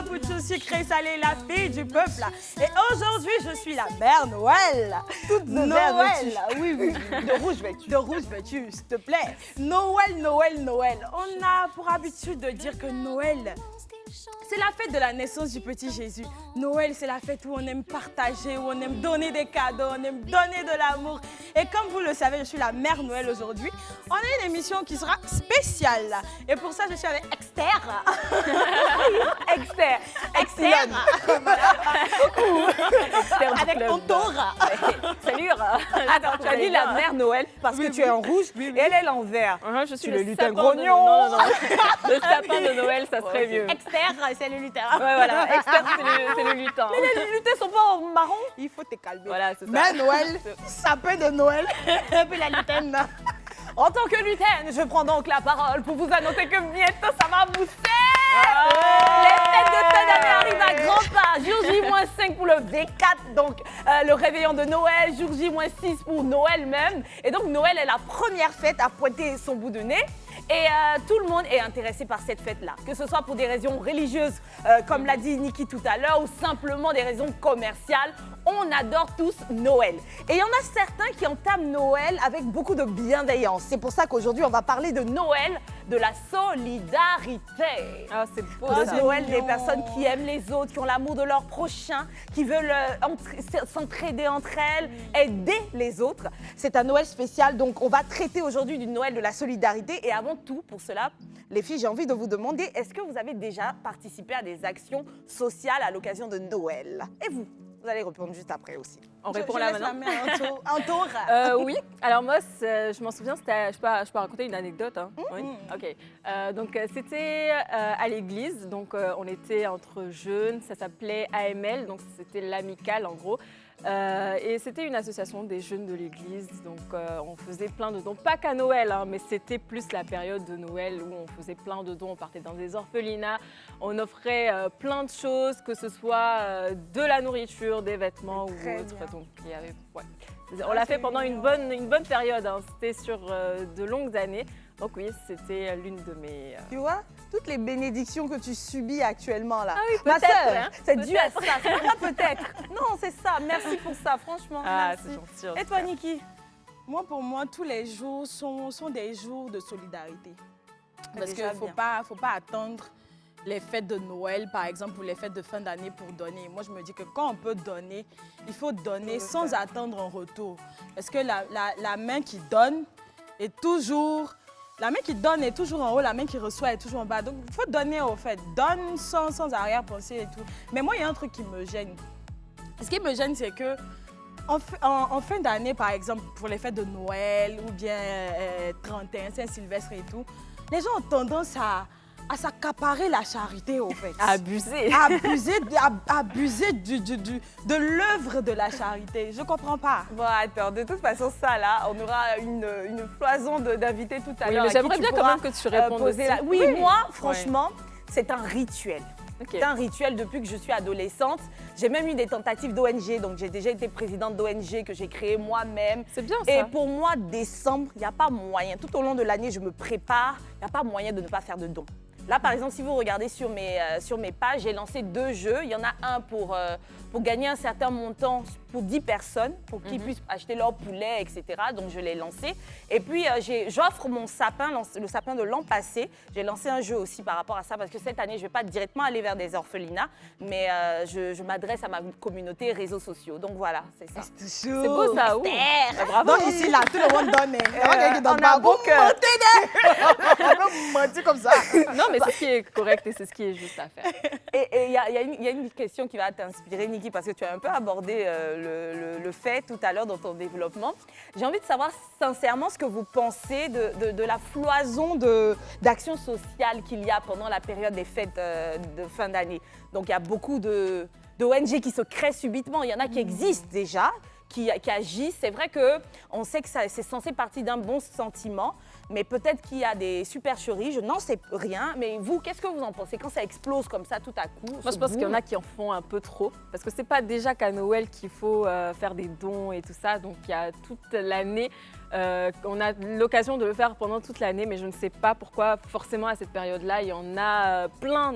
pour tout sucré, salé, la fille du peuple. Et aujourd'hui, je suis la mère Noël. Toute de Noël. Oui, oui, de rouge vêtu. De rouge vêtu, s'il te plaît. Noël, Noël, Noël. On a pour habitude de dire que Noël, c'est la fête de la naissance du petit Jésus. Noël, c'est la fête où on aime partager, où on aime donner des cadeaux, on aime donner de l'amour. Et comme vous le savez, je suis la mère Noël aujourd'hui. On a une émission qui sera spéciale. Et pour ça, je suis avec Esther. Exter. Excellent. Avec ton tour. Salut. Attends, tu as dit la mère Noël parce que tu es en rouge et elle est en vert. Je suis le le lutin sapin grognon. Non. Le sapin de Noël, ça serait mieux. Esther, c'est le lutin. Ouais, voilà. Expert, c'est le lutin. Mais les lutins sont pas en marron. Il faut te calmer. Voilà, c'est ça. Mère Noël, sapin de Noël, et puis la lutaine. En tant que lutaine, je prends donc la parole pour vous annoncer que bientôt ça va mousser. Les fêtes de fin d'année arrivent à grands pas. Jour J-5 pour le V4, donc le réveillon de Noël. Jour J-6 pour Noël même. Et donc Noël est la première fête à pointer son bout de nez. Et tout le monde est intéressé par cette fête-là, que ce soit pour des raisons religieuses, comme l'a dit Niki tout à l'heure, ou simplement des raisons commerciales. On adore tous Noël. Et il y en a certains qui entament Noël avec beaucoup de bienveillance. C'est pour ça qu'aujourd'hui, on va parler de Noël, de la solidarité. Ah, c'est beau, Le ça. Noël des personnes qui aiment les autres, qui ont l'amour de leur prochain, qui veulent s'entraider entre elles, aider les autres. C'est un Noël spécial, donc on va traiter aujourd'hui du Noël de la solidarité. Et avant tout, pour cela, les filles, j'ai envie de vous demander, est-ce que vous avez déjà participé à des actions sociales à l'occasion de Noël? Et vous? Vous allez répondre juste après aussi. On répond là maintenant. Un tour. Oui, alors moi, je m'en souviens, je peux raconter une anecdote. Hein. Oui. Ok. Donc, c'était à l'église. Donc, on était entre jeunes. Ça s'appelait AML. Donc, c'était l'amicale, en gros. Et c'était une association des jeunes de l'église. Donc, on faisait plein de dons. Pas qu'à Noël, hein, mais c'était plus la période de Noël où on faisait plein de dons. On partait dans des orphelinats. On offrait plein de choses, que ce soit de la nourriture, des vêtements ou autre. Donc, il y avait, ouais. On l'a fait pendant une bonne période. Hein. C'était sur de longues années. Donc oui, c'était l'une de mes... Tu vois, toutes les bénédictions que tu subis actuellement là. Ah oui, ma peut-être, sœur, hein, c'est dû à ça. C'est pas peut-être. Non, c'est ça. Merci pour ça, franchement. Ah, merci. c'est gentil. Et toi, Niki? Pour moi, tous les jours sont des jours de solidarité. Parce déjà qu'il ne bien. faut pas attendre les fêtes de Noël, par exemple, ou les fêtes de fin d'année pour donner. Moi, je me dis que quand on peut donner, il faut donner sans attendre un retour. Parce que la main qui donne est toujours... La main qui donne est toujours en haut, la main qui reçoit est toujours en bas. Donc, il faut donner au fait. Donne sans arrière-pensée et tout. Mais moi, il y a un truc qui me gêne. Ce qui me gêne, c'est que en fin d'année, par exemple, pour les fêtes de Noël ou bien 31, Saint-Sylvestre et tout, les gens ont tendance à s'accaparer la charité, au fait. Abusé. Abuser de l'œuvre de la charité. Je comprends pas. Bon, attends, de toute façon, ça là, on aura une floison d'invités tout à Oui, l'heure. mais à qui j'aimerais tu bien quand pourras, même que tu répondes poser aussi. Oui, moi, franchement, c'est un rituel. Ok. C'est un rituel depuis que je suis adolescente. J'ai même eu des tentatives d'ONG, donc j'ai déjà été présidente d'ONG que j'ai créée moi-même. C'est bien ça. Et pour moi, décembre, il n'y a pas moyen. Tout au long de l'année, je me prépare. Il n'y a pas moyen de ne pas faire de dons. Là, par exemple, si vous regardez sur mes pages, j'ai lancé 2 jeux. Il y en a un pour gagner un certain montant pour 10 personnes, pour qu'ils puissent acheter leur poulet, etc. Donc, je l'ai lancé. Et puis, j'offre mon sapin, le sapin de l'an passé. J'ai lancé un jeu aussi par rapport à ça, parce que cette année, je ne vais pas directement aller vers des orphelinats, mais je m'adresse à ma communauté réseaux sociaux. Donc, voilà, c'est ça. C'est beau ça. Ouh. Esther. Bravo. Donc ici, là, tout le monde donne. on a beau cœur. On mentir comme ça. Non, mais c'est ce qui est correct et c'est ce qui est juste à faire. Et il y a une question qui va t'inspirer, Niki, parce que tu as un peu abordé le fait tout à l'heure dans ton développement. J'ai envie de savoir sincèrement ce que vous pensez de la floison d'actions sociales qu'il y a pendant la période des fêtes de fin d'année. Donc, il y a beaucoup d'ONG qui se créent subitement. Il y en a qui existent déjà, qui agissent. C'est vrai qu'on sait que c'est censé partir d'un bon sentiment, mais peut-être qu'il y a des supercheries, je n'en sais rien. Mais vous, qu'est-ce que vous en pensez quand ça explose comme ça tout à coup? Moi, je pense qu'il y en a qui en font un peu trop. Parce que c'est pas déjà qu'à Noël qu'il faut faire des dons et tout ça. Donc, il y a toute l'année. On a l'occasion de le faire pendant toute l'année, mais je ne sais pas pourquoi, forcément, à cette période-là, il y en a plein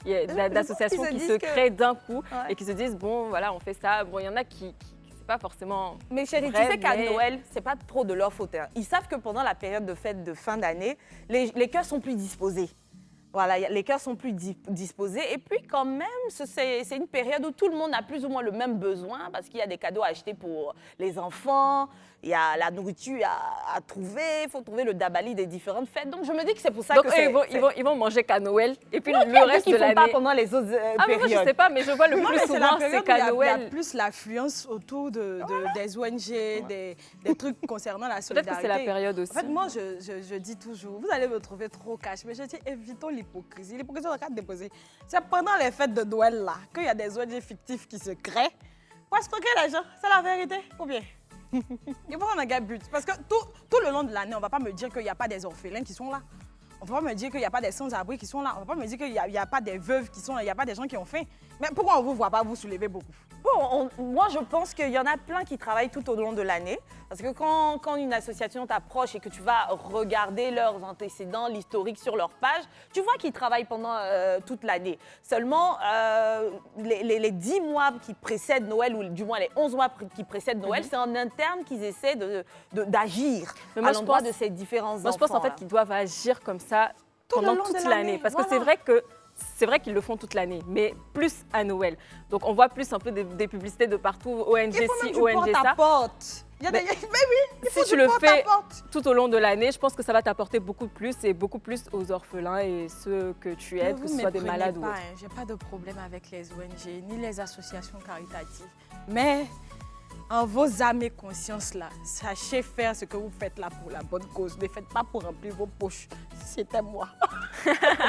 il y a d'associations qui se créent d'un coup Ouais. et qui se disent, bon, voilà, on fait ça. Bon, il y en a qui c'est pas forcément... Mais chérie, vrai, tu sais qu'à mais- Noël, c'est pas trop de leur faute. Hein. Ils savent que pendant la période de fête de fin d'année, les cœurs sont plus disposés. Voilà, les cœurs sont plus disposés. Et puis quand même, c'est une période où tout le monde a plus ou moins le même besoin parce qu'il y a des cadeaux à acheter pour les enfants, il y a la nourriture à trouver, il faut trouver le dabali des différentes fêtes. Donc je me dis que c'est pour ça Donc, que eux, c'est... ils vont manger qu'à Noël et puis Non, le reste qu'ils de font pas l'année... pendant les autres Ah, mais périodes. moi, je sais pas, mais je vois le Non, plus mais c'est la souvent, période c'est où il y qu'à a Noël. plus l'affluence autour des ONG, des trucs concernant la Peut-être solidarité. que c'est la période aussi. En fait, moi, je dis toujours, vous allez me trouver trop cash, mais je dis, évitons l'hypocrisie. L'hypocrisie, on a qu'à déposer. C'est pendant les fêtes de Noël, là, qu'il y a des ONG fictifs qui se créent pour escroquer les gens. C'est la vérité, ou bien? Il faut qu'on ait un but. Parce que tout le long de l'année, on ne va pas me dire qu'il n'y a pas des orphelins qui sont là. On ne va pas me dire qu'il n'y a pas des sans-abri qui sont là. On ne va pas me dire qu'il n'y a pas des veuves qui sont là. Il n'y a pas des gens qui ont faim. Mais pourquoi on ne vous voit pas vous soulever beaucoup? Bon, moi, je pense qu'il y en a plein qui travaillent tout au long de l'année. Parce que quand une association t'approche et que tu vas regarder leurs antécédents, l'historique sur leur page, tu vois qu'ils travaillent pendant toute l'année. Seulement, les 10 mois qui précèdent Noël, ou du moins les 11 mois qui précèdent Noël, c'est en interne qu'ils essaient d'agir Mais moi, à je l'endroit pense- de ces différents enfants. Moi, je pense en fait qu'ils doivent agir comme ça Tout le pendant long de toute l'année, l'année. Parce que voilà. c'est vrai qu'ils le font toute l'année, mais plus à Noël. Donc on voit plus un peu des publicités de partout, ONG Il faut même ci, que tu ONG portes ça. ta porte. Il y a des... Mais oui, il faut Si que tu le portes fais ta porte. tout au long de l'année, je pense que ça va t'apporter beaucoup plus et beaucoup plus aux orphelins et ceux que tu Ne aides, que vous ce soit des méprenez malades ou pas, autres. hein. J'ai pas de problème avec les ONG ni les associations caritatives. Mais en vos âmes et consciences là, sachez faire ce que vous faites là pour la bonne cause. Ne faites pas pour remplir vos poches. C'était moi.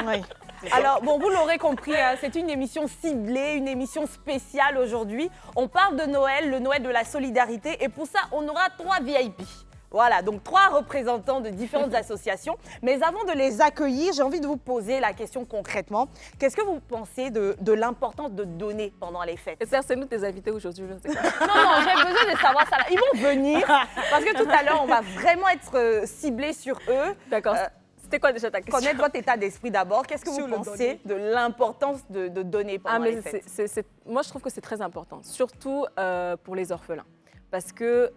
Oui. Alors, bon, vous l'aurez compris, hein, c'est une émission ciblée, une émission spéciale aujourd'hui. On parle de Noël, le Noël de la solidarité, et pour ça, on aura 3 VIP. Voilà, donc 3 représentants de différentes associations. Mais avant de les accueillir, j'ai envie de vous poser la question concrètement. Qu'est-ce que vous pensez de l'importance de donner pendant les fêtes? Esther, c'est nous tes invités aujourd'hui, je ne sais pas. Non, j'ai besoin de savoir ça. Ils vont venir, parce que tout à l'heure, on va vraiment être ciblés sur eux. D'accord. C'était quoi déjà ta question? Connaître votre état d'esprit d'abord. Qu'est-ce que Sur vous le pensez de l'importance de donner pendant Ah, mais les fêtes? moi, je trouve que c'est très important, surtout pour les orphelins. Parce que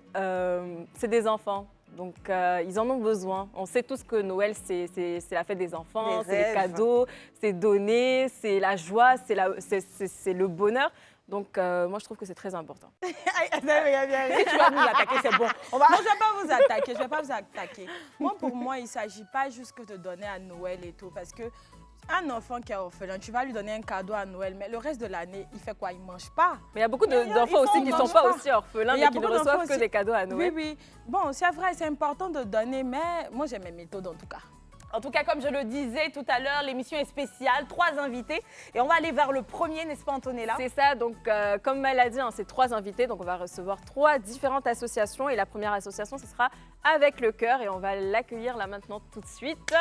c'est des enfants, donc ils en ont besoin. On sait tous que Noël, c'est la fête des enfants, Des c'est les rêves. cadeaux, c'est donner, c'est la joie, c'est le bonheur. Donc, moi, je trouve que c'est très important. Tu vas nous attaquer, c'est bon. Non, je ne vais pas vous attaquer, je vais pas vous attaquer. Moi, pour moi, il ne s'agit pas juste que de donner à Noël et tout, parce que un enfant qui est orphelin, tu vas lui donner un cadeau à Noël, mais le reste de l'année, il fait quoi? Il ne mange pas. Mais il y a beaucoup Mais d'enfants aussi qui ne sont mange pas pas. aussi orphelins, Mais il y a mais qui ne beaucoup d'enfants reçoivent que aussi. des cadeaux à Noël. Oui. Bon, c'est vrai, c'est important de donner, mais moi, j'aime mes méthodes en tout cas. En tout cas, comme je le disais tout à l'heure, l'émission est spéciale, 3 invités. Et on va aller vers le premier, n'est-ce pas, Antonella? C'est ça, donc comme elle a dit, hein, c'est 3 invités, donc on va recevoir 3 différentes associations. Et la première association, ce sera Avec le Cœur, et on va l'accueillir là maintenant tout de suite.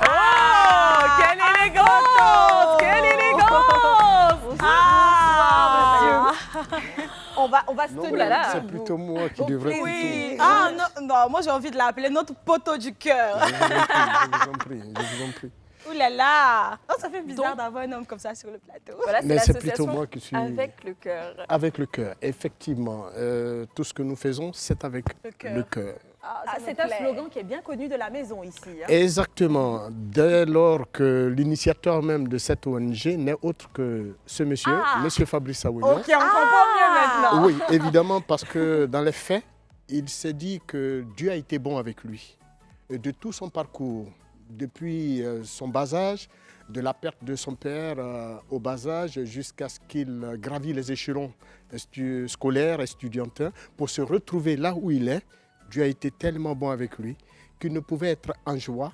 Oh, quelle élégance! Quelle élégance! Ah, monsieur. On va se Non, tenir là là. c'est debout. plutôt moi qui devrais Oui. plutôt. Ah non, moi j'ai envie de l'appeler notre poteau du cœur. Je vous en prie, je vous en prie. Ouh là là. Oh, ça fait bizarre Donc- d'avoir un homme comme ça sur le plateau. Voilà, c'est Mais c'est plutôt l'association moi qui suis Avec le Cœur. avec le cœur. Effectivement, tout ce que nous faisons, c'est avec cœur. le cœur. Ah, Ah, ça me c'est un plaît. slogan qui est bien connu de la maison ici. Hein. Exactement. Dès lors que l'initiateur même de cette ONG n'est autre que ce monsieur, Ah. monsieur Fabrice Awonion. Ok, on comprend mieux maintenant. Oui, évidemment, parce que dans les faits, il s'est dit que Dieu a été bon avec lui. Et de tout son parcours, depuis son bas âge, de la perte de son père au bas âge, jusqu'à ce qu'il gravit les échelons scolaires et estudiantins, pour se retrouver là où il est. Dieu a été tellement bon avec lui qu'il ne pouvait être en joie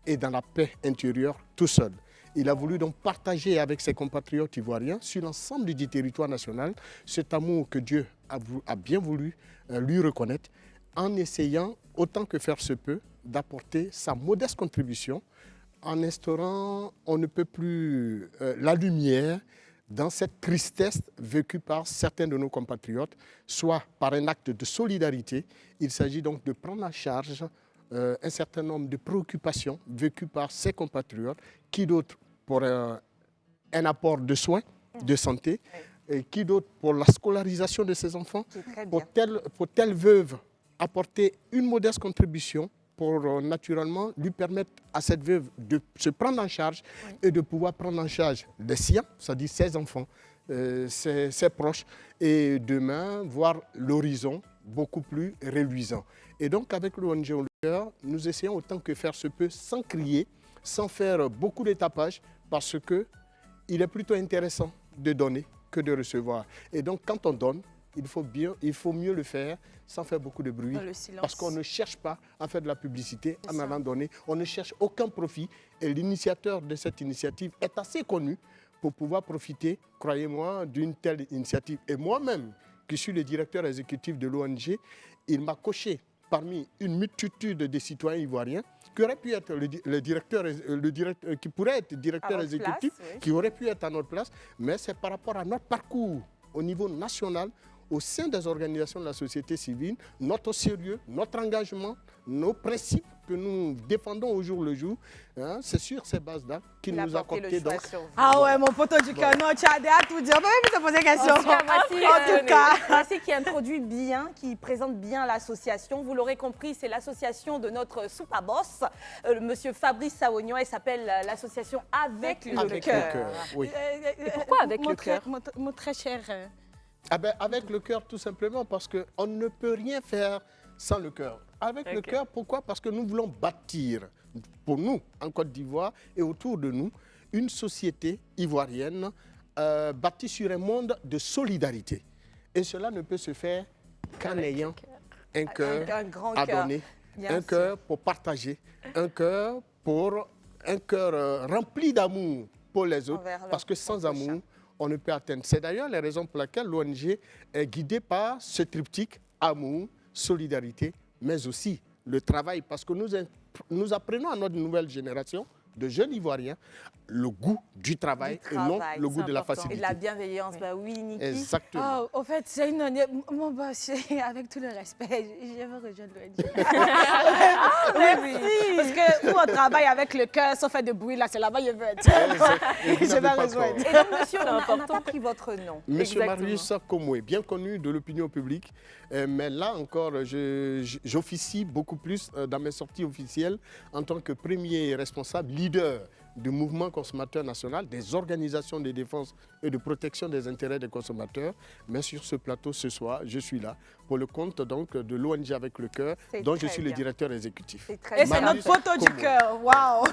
et dans la paix intérieure tout seul. Il a voulu donc partager avec ses compatriotes ivoiriens sur l'ensemble du territoire national cet amour que Dieu a bien voulu lui reconnaître en essayant, autant que faire se peut, d'apporter sa modeste contribution en instaurant, on ne peut plus, la lumière dans cette tristesse vécue par certains de nos compatriotes, soit par un acte de solidarité. Il s'agit donc de prendre en charge un certain nombre de préoccupations vécues par ses compatriotes, qui d'autre pour un apport de soins, de santé, et qui d'autre pour la scolarisation de ses enfants, pour telle veuve apporter une modeste contribution pour naturellement lui permettre à cette veuve de se prendre en charge et de pouvoir prendre en charge les siens, c'est-à-dire ses enfants, ses proches, et demain voir l'horizon beaucoup plus reluisant. Et donc avec l'ONG Au Cœur, nous essayons autant que faire se peut, sans crier, sans faire beaucoup de tapage, parce qu'il est plutôt intéressant de donner que de recevoir. Et donc quand on donne, il faut mieux le faire sans faire beaucoup de bruit, parce qu'on ne cherche pas à faire de la publicité en allant donner. On ne cherche aucun profit. Et l'initiateur de cette initiative est assez connu pour pouvoir profiter, croyez-moi, d'une telle initiative. Et moi-même, qui suis le directeur exécutif de l'ONG, il m'a coché parmi une multitude de citoyens ivoiriens qui aurait pu être qui pourrait être directeur exécutif, qui aurait pu être à notre place, mais c'est par rapport à notre parcours au niveau national, au sein des organisations de la société civile, notre sérieux, notre engagement, nos principes que nous défendons au jour le jour, hein, c'est sur ces bases-là qu'il nous a porté. Donc, ah ouais, mon poteau du cœur, non, tu as à tout dire. Je vais te poser question. En tout cas, voici qui introduit bien, qui présente bien l'association. Vous l'aurez compris, c'est l'association de notre soupa boss, monsieur Fabrice Sawognon. Elle s'appelle l'association Avec le cœur. Oui. Et pourquoi avec le cœur? Mon très cher. Avec le cœur, tout simplement, parce qu'on ne peut rien faire sans le cœur. Avec le cœur, pourquoi? Parce que nous voulons bâtir, pour nous, en Côte d'Ivoire et autour de nous, une société ivoirienne bâtie sur un monde de solidarité. Et cela ne peut se faire qu'en ayant un cœur à donner, un cœur pour partager, un cœur rempli d'amour pour les autres, parce que sans amour, on ne peut atteindre. C'est d'ailleurs la raison pour laquelle l'ONG est guidée par ce triptyque amour, solidarité, mais aussi le travail, parce que nous apprenons à notre nouvelle génération de jeunes Ivoiriens le goût du travail et non le goût de la facilité. Et de la bienveillance, bah oui, Niki. Exactement. Oh, au fait, c'est une... Mon boss, avec tout le respect, je veux rejoindre l'ONG. Oui, parce que nous, on travaille avec le cœur, sans faire de bruit, là, c'est là-bas, je veux être. Je vais rejoindre. Et donc, monsieur, on n'a pas pris votre nom. Monsieur Marius Komoué, bien connu de l'opinion publique, mais là encore, j'officie beaucoup plus dans mes sorties officielles en tant que premier responsable, leader du mouvement consommateur national, des organisations de défense et de protection des intérêts des consommateurs. Mais sur ce plateau, ce soir, je suis là pour le compte donc, de l'ONG Avec le cœur, dont je suis le directeur exécutif. Et c'est notre photo du cœur, waouh.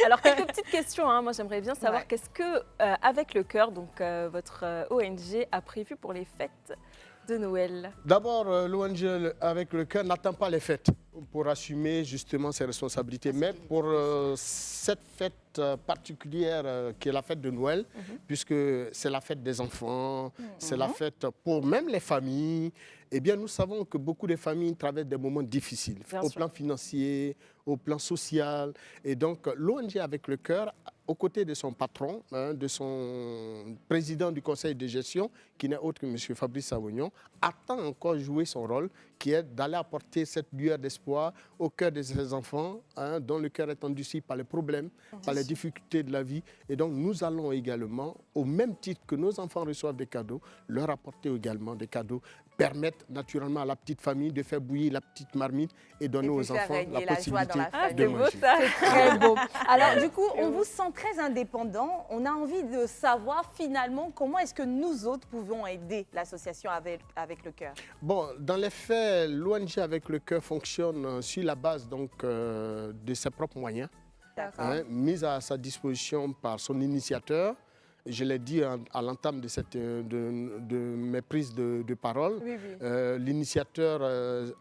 Alors, quelques petites questions. Hein. Moi, j'aimerais bien savoir qu'est-ce que Avec le cœur, donc votre ONG, a prévu pour les fêtes de Noël? D'abord, l'ONG Avec le cœur n'attend pas les fêtes pour assumer justement ses responsabilités. Mais pour cette fête particulière qui est la fête de Noël, puisque c'est la fête des enfants, c'est la fête pour même les familles, eh bien nous savons que beaucoup de familles traversent des moments difficiles, au plan financier, au plan social. Et donc l'ONG Avec le cœur, aux côtés de son patron, de son président du conseil de gestion, qui n'est autre que M. Fabrice Sawognon, attend encore jouer son rôle, qui est d'aller apporter cette lueur d'espoir au cœur de ses enfants, dont le cœur est endurci par les problèmes, par les difficultés de la vie. Et donc nous allons également, au même titre que nos enfants reçoivent des cadeaux, leur apporter également des cadeaux, permettre naturellement à la petite famille de faire bouillir la petite marmite et donner aux enfants la possibilité de manger. C'est très beau. Alors du coup, on vous sent très indépendant. On a envie de savoir finalement comment est-ce que nous autres pouvons aider l'association avec le cœur. Bon, dans les faits, l'ONG Avec le cœur fonctionne sur la base donc, de ses propres moyens, mis à sa disposition par son initiateur. Je l'ai dit à l'entame de mes prises de parole. L'initiateur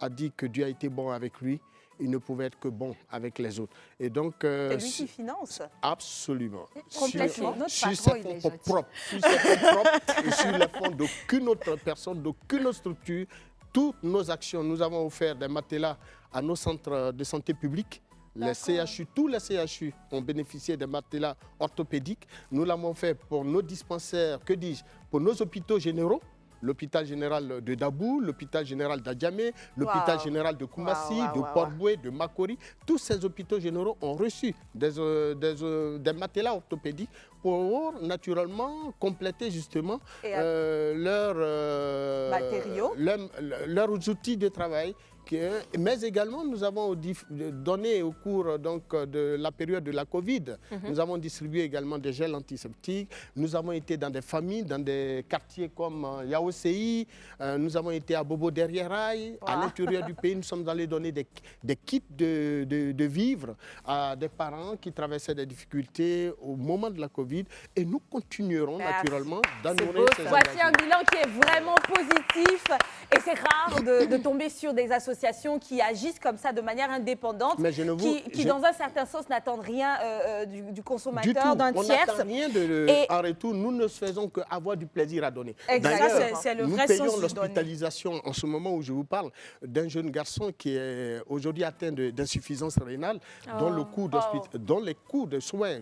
a dit que Dieu a été bon avec lui. Il ne pouvait être que bon avec les autres. Et donc, c'est lui qui finance? Absolument. Complètement. Sur ses fonds propres. Sur ses fonds propres et sur les fonds d'aucune autre personne, d'aucune autre structure. Toutes nos actions, nous avons offert des matelas à nos centres de santé publique. Les CHU, tous les CHU ont bénéficié des matelas orthopédiques. Nous l'avons fait pour nos dispensaires, que dis-je, pour nos hôpitaux généraux. l'hôpital général de Dabou, l'hôpital général d'Adjamé, l'hôpital général de Koumassi, de Port-Boué, de Makori. Tous ces hôpitaux généraux ont reçu des matelas orthopédiques pour naturellement compléter justement leurs outils de travail. Mais également, nous avons donné au cours donc, de la période de la Covid, nous avons distribué également des gels antiseptiques. Nous avons été dans des familles, dans des quartiers comme Yaoséi. Nous avons été à Bobo derrière Rail. À l'intérieur du pays, nous sommes allés donner des kits de vivres à des parents qui traversaient des difficultés au moment de la Covid. Et nous continuerons naturellement d'honorer ces engagements. Voici un bilan qui est vraiment positif. Et c'est rare de tomber sur des associations qui agissent comme ça de manière indépendante, qui dans un certain sens n'attendent rien du consommateur, d'un tiers. On n'attend rien en retour, nous ne faisons qu'avoir du plaisir à donner. D'ailleurs, nous payons l'hospitalisation en ce moment où je vous parle d'un jeune garçon qui est aujourd'hui atteint d'insuffisance rénale, dont les coûts de soins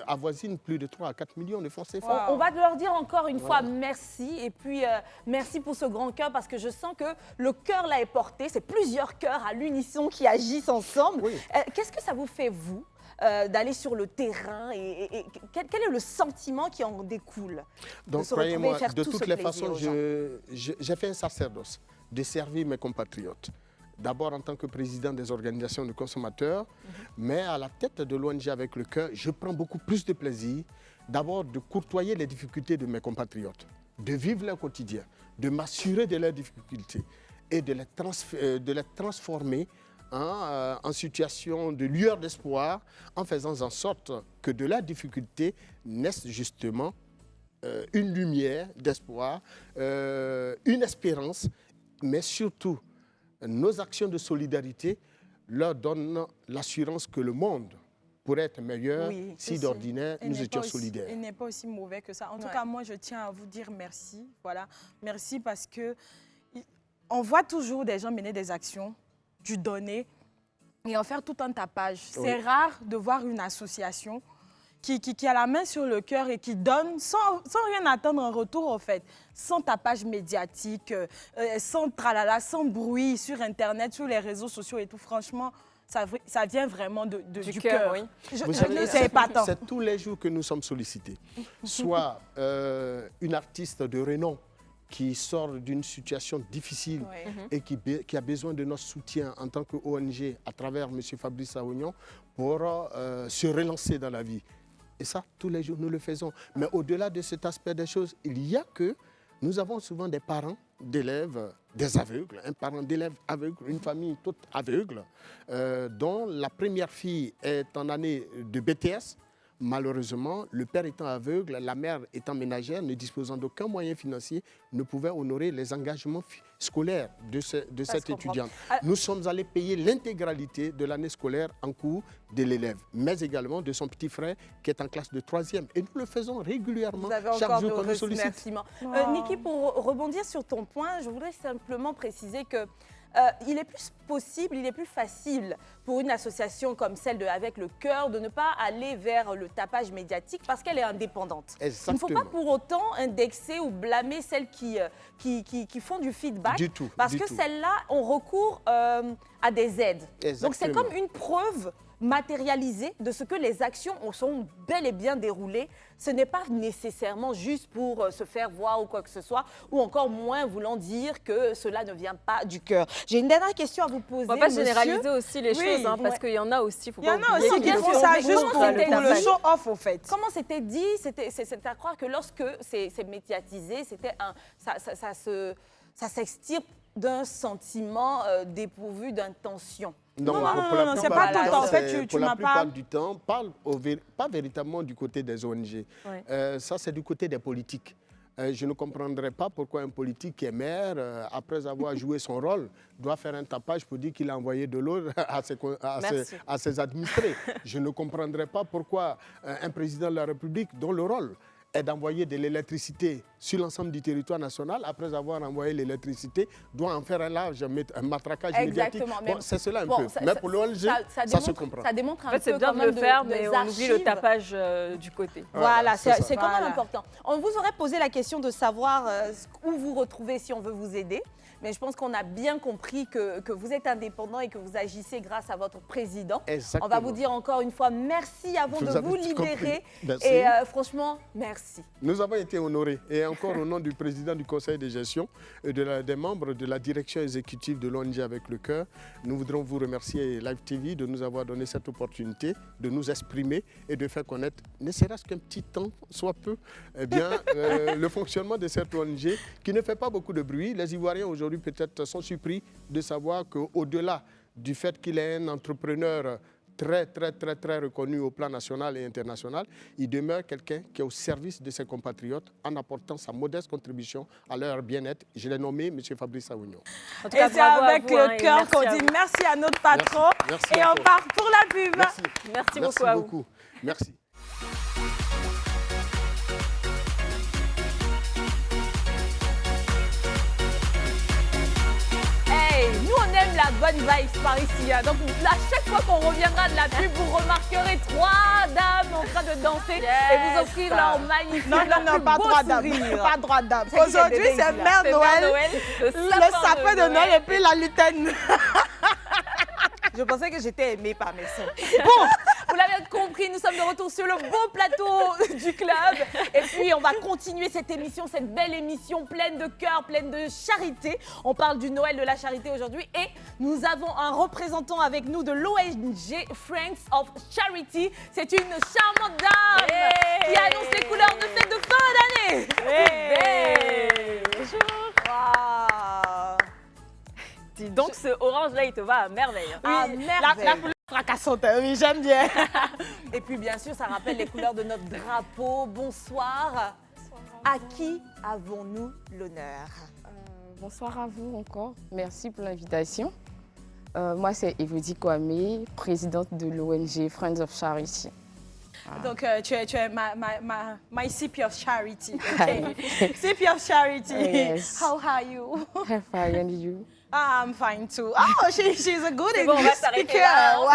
avoisinent plus de 3 à 4 millions de francs CFA. On va leur dire encore une fois merci, et puis merci pour ce grand cœur, parce que je sens que le cœur là est porté, c'est plusieurs cœurs à l'unisson qui agissent ensemble. Qu'est-ce que ça vous fait, vous, d'aller sur le terrain et quel est le sentiment qui en découle? Donc, croyez-moi, de toutes les façons, j'ai fait un sacerdoce de servir mes compatriotes. D'abord en tant que président des organisations de consommateurs, mais à la tête de l'ONG Avec le Cœur, je prends beaucoup plus de plaisir, d'abord de courtoyer les difficultés de mes compatriotes, de vivre leur quotidien, de m'assurer de leurs difficultés et de les transformer en situation de lueur d'espoir, en faisant en sorte que de la difficulté naisse justement une lumière d'espoir, une espérance, mais surtout nos actions de solidarité leur donnent l'assurance que le monde pourrait être meilleur si d'ordinaire nous étions solidaires. Il n'est pas aussi mauvais que ça. En tout cas, moi, je tiens à vous dire merci. Voilà, merci parce que on voit toujours des gens mener des actions, du donner et en faire tout un tapage. C'est rare de voir une association qui a la main sur le cœur et qui donne sans rien attendre en retour, en fait. Sans tapage médiatique, sans tralala, sans bruit sur Internet, sur les réseaux sociaux et tout. Franchement, ça vient vraiment du cœur. Oui. C'est épatant. C'est tous les jours que nous sommes sollicités. Soit une artiste de renom qui sort d'une situation difficile et qui a besoin de notre soutien en tant qu'ONG à travers M. Fabrice Aounion pour se relancer dans la vie. Et ça, tous les jours, nous le faisons. Mais au-delà de cet aspect des choses, il y a que nous avons souvent des parents d'élèves, des aveugles, un parent d'élève aveugle, une famille toute aveugle, dont la première fille est en année de BTS. Malheureusement, le père étant aveugle, la mère étant ménagère, ne disposant d'aucun moyen financier, ne pouvait honorer les engagements scolaires de cette étudiante. Nous sommes allés payer l'intégralité de l'année scolaire en cours de l'élève, mais également de son petit frère qui est en classe de 3e. Et nous le faisons régulièrement, chaque jour qu'on nous sollicite. Niki, pour rebondir sur ton point, je voudrais simplement préciser que il est plus possible, il est plus facile pour une association comme celle de Avec le Cœur de ne pas aller vers le tapage médiatique parce qu'elle est indépendante. Exactement. Il ne faut pas pour autant indexer ou blâmer celles qui font du feedback. Du tout. Parce que celles-là ont recours à des aides. Exactement. Donc c'est comme une preuve matérialisée de ce que les actions sont bel et bien déroulées. Ce n'est pas nécessairement juste pour se faire voir ou quoi que ce soit, ou encore moins voulant dire que cela ne vient pas du cœur. J'ai une dernière question à vous poser, On ne va pas monsieur. généraliser aussi les choses, parce qu'il y en a aussi, Il y en a aussi qui font ça juste pour le show-off, au fait. Comment c'était dit? C'est à croire que lorsque c'est médiatisé, ça s'extirpe d'un sentiment dépourvu d'intention. Non, c'est pas tout le temps. En fait, pour la plupart du temps, pas véritablement du côté des ONG. Ça, c'est du côté des politiques. Je ne comprendrais pas pourquoi un politique qui est maire, après avoir joué son rôle, doit faire un tapage pour dire qu'il a envoyé de l'eau à ses administrés. Je ne comprendrais pas pourquoi un président de la République, dont le rôle est d'envoyer de l'électricité sur l'ensemble du territoire national, après avoir envoyé l'électricité, doit en faire un large un matraquage médiatique. Bon, c'est cela un peu. Mais pour l'ONG, ça se comprend. Ça démontre un En fait, c'est peu bien quand de même le faire, de mais on oublie le tapage du côté. Voilà, c'est ça. quand même important. On vous aurait posé la question de savoir où vous retrouvez si on veut vous aider. Mais je pense qu'on a bien compris que vous êtes indépendant et que vous agissez grâce à votre président. Exactement. On va vous dire encore une fois merci avant de vous libérer. Merci. Et franchement, merci. Nous avons été honorés. Et encore au nom du président du conseil de gestion et des membres de la direction exécutive de l'ONG Avec le Cœur, nous voudrons vous remercier Live TV de nous avoir donné cette opportunité de nous exprimer et de faire connaître, ne serait-ce qu'un petit temps, soit peu, eh bien, le fonctionnement de cette ONG qui ne fait pas beaucoup de bruit. Les Ivoiriens aujourd'hui peut-être sont surpris de savoir qu'au-delà du fait qu'il est un entrepreneur très reconnu au plan national et international, il demeure quelqu'un qui est au service de ses compatriotes en apportant sa modeste contribution à leur bien-être. Je l'ai nommé M. Fabrice Awignon. En tout cas, Et c'est avec le cœur qu'on dit merci à notre patron. Merci et on encore. part pour la pub. Merci beaucoup à vous. Merci. Nous, on aime la bonne vibe par ici. Hein. Donc, à chaque fois qu'on reviendra de la pub, vous remarquerez 3 dames en train de danser et vous offrir leur magnifique. Non, pas beau droit d'âme. sourire. Pas droit d'âme. C'est qui Aujourd'hui, les bébés c'est ici, là? Mère C'est Noël, Mère Noël, le sapin de Noël et puis la lutaine. Je pensais que j'étais aimée par mes sœurs. Bon, vous l'avez compris, nous sommes de retour sur le beau plateau du club. Et puis, on va continuer cette émission, cette belle émission pleine de cœur, pleine de charité. On parle du Noël de la charité aujourd'hui. Et nous avons un représentant avec nous de l'ONG Friends of Charity. C'est une charmante dame qui annonce les couleurs de fête de fin d'année. Bonjour. Waouh. Dis donc, ce orange-là, il te va à merveille. Ah, La merveille. couleur fracassante, oui, j'aime bien. Et puis, bien sûr, ça rappelle les couleurs de notre drapeau. Bonsoir. À qui avons-nous l'honneur? Bonsoir à vous encore. Merci pour l'invitation. Moi, c'est Evody Kwame, présidente de l'ONG Friends of Charity. Donc, tu es my CP of charity. Okay. CP of charity. Yes. How are you? I'm fine, and you? I'm fine too. Oh, she's a good Bon, on va English s'arrêter speaker. là. Wow.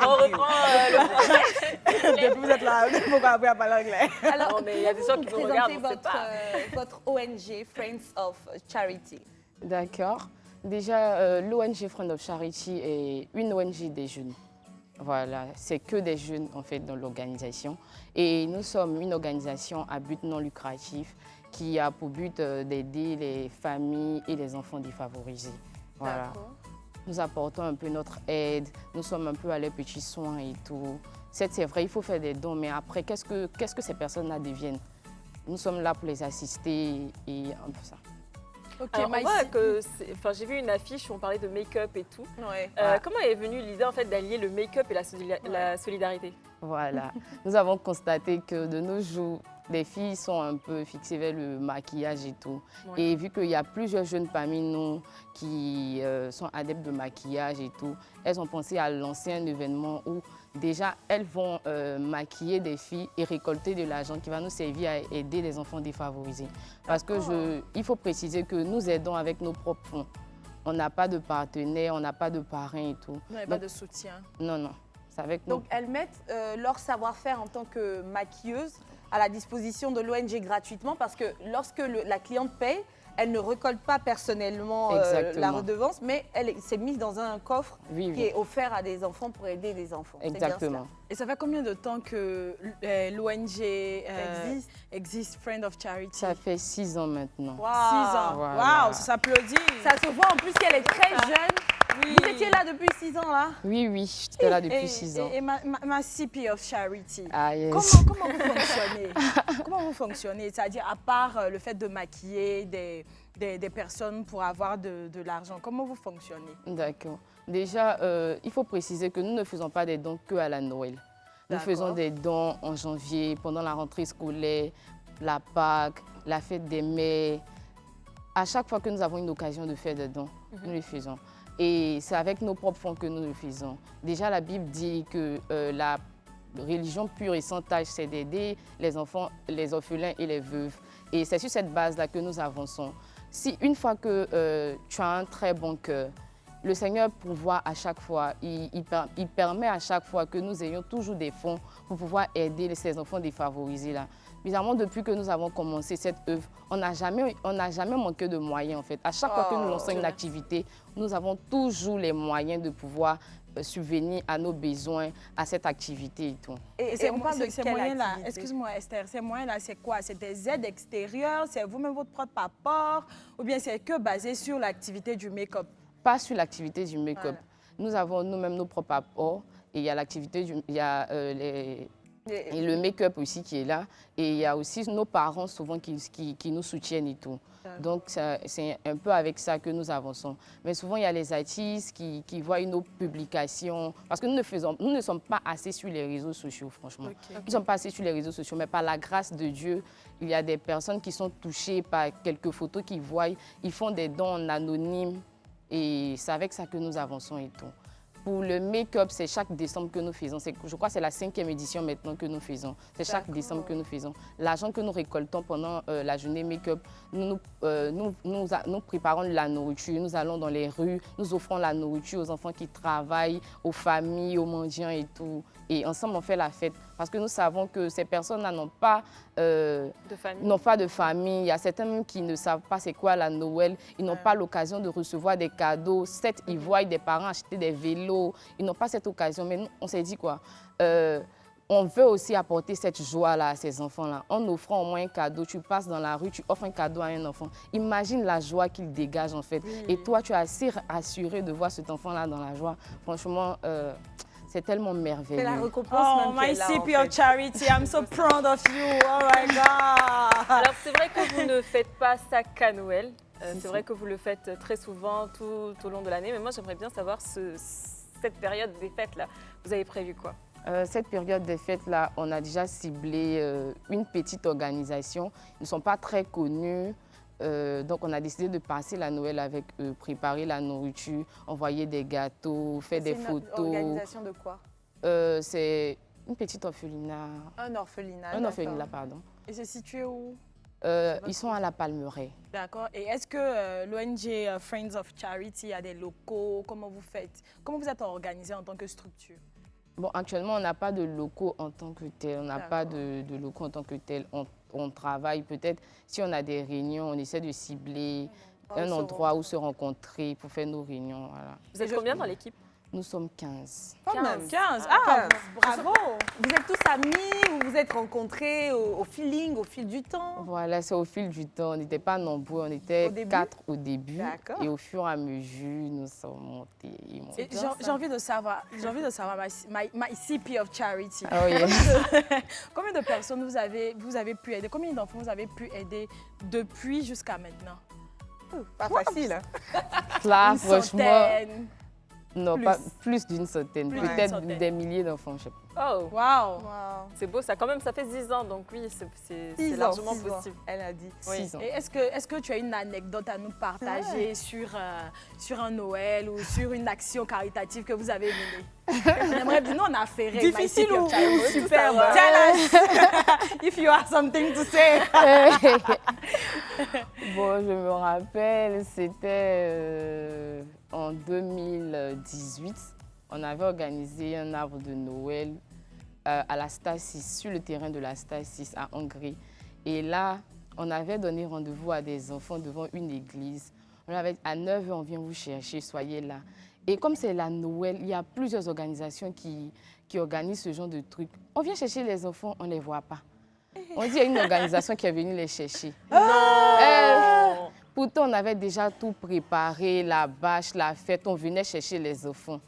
On reprend le Depuis vous êtes là, pourquoi vous n'avez pas l'anglais? Alors, Non, mais il y a des gens qui nous regardent, on ne sait pas. votre ONG Friends of Charity. D'accord. Déjà, l'ONG Friends of Charity est une ONG des jeunes. Voilà, c'est que des jeunes en fait dans l'organisation. Et nous sommes une organisation à but non lucratif qui a pour but d'aider les familles et les enfants défavorisés. Voilà. Nous apportons un peu notre aide, nous sommes un peu à leurs petits soins et tout. C'est vrai, il faut faire des dons, mais après, qu'est-ce que ces personnes-là deviennent? Nous sommes là pour les assister et un peu ça. Ok, Alors, on my voit CP. que, j'ai vu une affiche où on parlait de make-up et tout. Ouais. Comment est venue l'idée en fait d'allier le make-up et la solidarité? Voilà. Nous avons constaté que de nos jours, les filles sont un peu fixées vers le maquillage et tout. Ouais. Et vu qu'il y a plusieurs jeunes parmi nous qui sont adeptes de maquillage et tout, elles ont pensé à lancer un événement où déjà elles vont maquiller des filles et récolter de l'argent qui va nous servir à aider les enfants défavorisés. Parce que il faut préciser que nous aidons avec nos propres fonds. On n'a pas de partenaires, on n'a pas de parrains et tout. Non, il n'y a pas de soutien. Non, non. C'est avec Donc, elles mettent leur savoir-faire en tant que maquilleuse à la disposition de l'ONG gratuitement parce que lorsque la cliente paye, elle ne récolte pas personnellement la Exactement. redevance, mais elle s'est mise dans un coffre Oui, qui oui. est offert à des enfants pour aider les enfants. C'est bien Exactement. Et ça fait combien de temps que l'ONG existe, Friend of Charity? Ça fait 6 ans maintenant. cela. 6 ans. Voilà. Waouh, ça s'applaudit. Ça se voit en plus qu'elle est très jeune. Oui. Vous étiez là depuis 6 ans là? Oui, oui, j'étais là depuis Et- 6 ans. Et ma CP of Charity. Ah, yes. Comment vous fonctionnez? Comment vous fonctionnez? C'est-à-dire, à part le fait de maquiller des personnes pour avoir de l'argent, comment vous fonctionnez? D'accord. Déjà, il faut préciser que nous ne faisons pas des dons que à la Noël. Nous D'accord. faisons des dons en janvier, pendant la rentrée scolaire, la Pâques, la fête des mères. À chaque fois que nous avons une occasion de faire des dons, nous les faisons. Et c'est avec nos propres fonds que nous le faisons. Déjà, la Bible dit que religion pure et sans tâche, c'est d'aider les enfants, les orphelins et les veuves. Et c'est sur cette base-là que nous avançons. Si une fois que tu as un très bon cœur, le Seigneur pourvoit à chaque fois, il permet à chaque fois que nous ayons toujours des fonds pour pouvoir aider ces enfants défavorisés là. Bizarrement, depuis que nous avons commencé cette œuvre, on n'a jamais manqué de moyens en fait. À chaque fois que nous lançons une activité, nous avons toujours les moyens de pouvoir subvenir à nos besoins, à cette activité et tout. Et on parle de ces quelle moyens-là, activité? excuse-moi Esther, ces moyens-là, c'est quoi? C'est des aides extérieures? C'est vous-même votre propre apport? Ou bien c'est que basé sur l'activité du make-up? Pas sur l'activité du make-up. Nous avons nous-mêmes nos propres apports et il y a l'activité il y a et le make-up aussi qui est là. Et il y a aussi nos parents souvent qui nous soutiennent et tout. Donc, c'est un peu avec ça que nous avançons. Mais souvent, il y a les artistes qui voient nos publications. Parce que nous ne sommes pas assez sur les réseaux sociaux, franchement. Nous ne sommes pas assez sur les réseaux sociaux. Mais par la grâce de Dieu, il y a des personnes qui sont touchées par quelques photos qu'ils voient. Ils font des dons en anonyme. Et c'est avec ça que nous avançons et tout. Pour le make-up, c'est chaque décembre que nous faisons. Je crois que c'est la 5e édition maintenant que nous faisons. C'est chaque décembre que nous faisons. L'argent que nous récoltons pendant la journée make-up, nous préparons de la nourriture. Nous allons dans les rues, nous offrons la nourriture aux enfants qui travaillent, aux familles, aux mendiants et tout. Et ensemble, on fait la fête. Parce que nous savons que ces personnes-là n'ont pas de famille. Il y a certains même qui ne savent pas c'est quoi la Noël. Ils n'ont pas l'occasion de recevoir des cadeaux. Certes, ils voient des parents acheter des vélos. Ils n'ont pas cette occasion. Mais nous, on s'est dit quoi on veut aussi apporter cette joie-là à ces enfants-là. En offrant au moins un cadeau, tu passes dans la rue, tu offres un cadeau à un enfant. Imagine la joie qu'il dégage en fait. Et toi, tu es assez rassuré de voir cet enfant-là dans la joie. Franchement, c'est tellement merveilleux. C'est la récompense Oh, même my qu'elle a, CP en of fait. Charity, I'm so proud of you. Oh my God. Alors, c'est vrai que vous ne faites pas ça qu'à Noël. C'est vrai que vous le faites très souvent tout au long de l'année. Mais moi, j'aimerais bien savoir cette période des fêtes-là. Vous avez prévu quoi? Cette période des fêtes-là, on a déjà ciblé une petite organisation. Ils ne sont pas très connus. Donc, on a décidé de passer la Noël avec eux, préparer la nourriture, envoyer des gâteaux, faire des photos. C'est une organisation de quoi? C'est une petite orphelinat. Un orphelinat. Un orphelinat, pardon. Et c'est situé où? Ils sont à la Palmeraie. D'accord. Et est-ce que l'ONG Friends of Charity a des locaux? Comment vous faites? Comment vous êtes organisé en tant que structure? Bon, actuellement, on n'a pas de locaux en tant que tel. On n'a pas de locaux en tant que tel. On travaille peut-être, si on a des réunions, on essaie de cibler un endroit où se rencontrer pour faire nos réunions. Voilà. Vous êtes combien dans l'équipe? Nous sommes 15. Quand même. 15. Ah, 15. bravo. Vous êtes tous amis, vous vous êtes rencontrés au feeling, au fil du temps? Voilà, c'est au fil du temps. On n'était pas nombreux, on était Au début? 4 au début. D'accord. Et au fur et à mesure, nous sommes montés. et montés. Et j'ai envie de savoir, my CP of Charity. Ah oui. Combien de personnes vous avez pu aider? Combien d'enfants vous avez pu aider depuis jusqu'à maintenant? Pas facile. Hein? Là, Une franchement, centaine. non, plus. pas plus d'une centaine. Plus d'une Peut-être centaine. des milliers d'enfants, je sais pas. Oh, Wow. c'est beau ça. Quand même, ça fait 10 ans, donc oui, c'est 6 ans, largement 6 ans, possible. elle a dit. 6 ans. Et est-ce que tu as une anecdote à nous partager sur un Noël ou sur une action caritative que vous avez menée? On aimerait bien, nous on a fait rire. Difficile ou super. savoir. Tell us if you have something to say. Bon, je me rappelle, c'était en 2018. On avait organisé un arbre de Noël à la Star 6, sur le terrain de la Star 6 à Hongrie. Et là, on avait donné rendez-vous à des enfants devant une église. On avait dit, à 9h, on vient vous chercher, soyez là. Et comme c'est la Noël, il y a plusieurs organisations qui organisent ce genre de trucs. On vient chercher les enfants, on ne les voit pas. On dit qu'il y a une organisation qui est venue les chercher. Pourtant, on avait déjà tout préparé, la bâche, la fête, on venait chercher les enfants.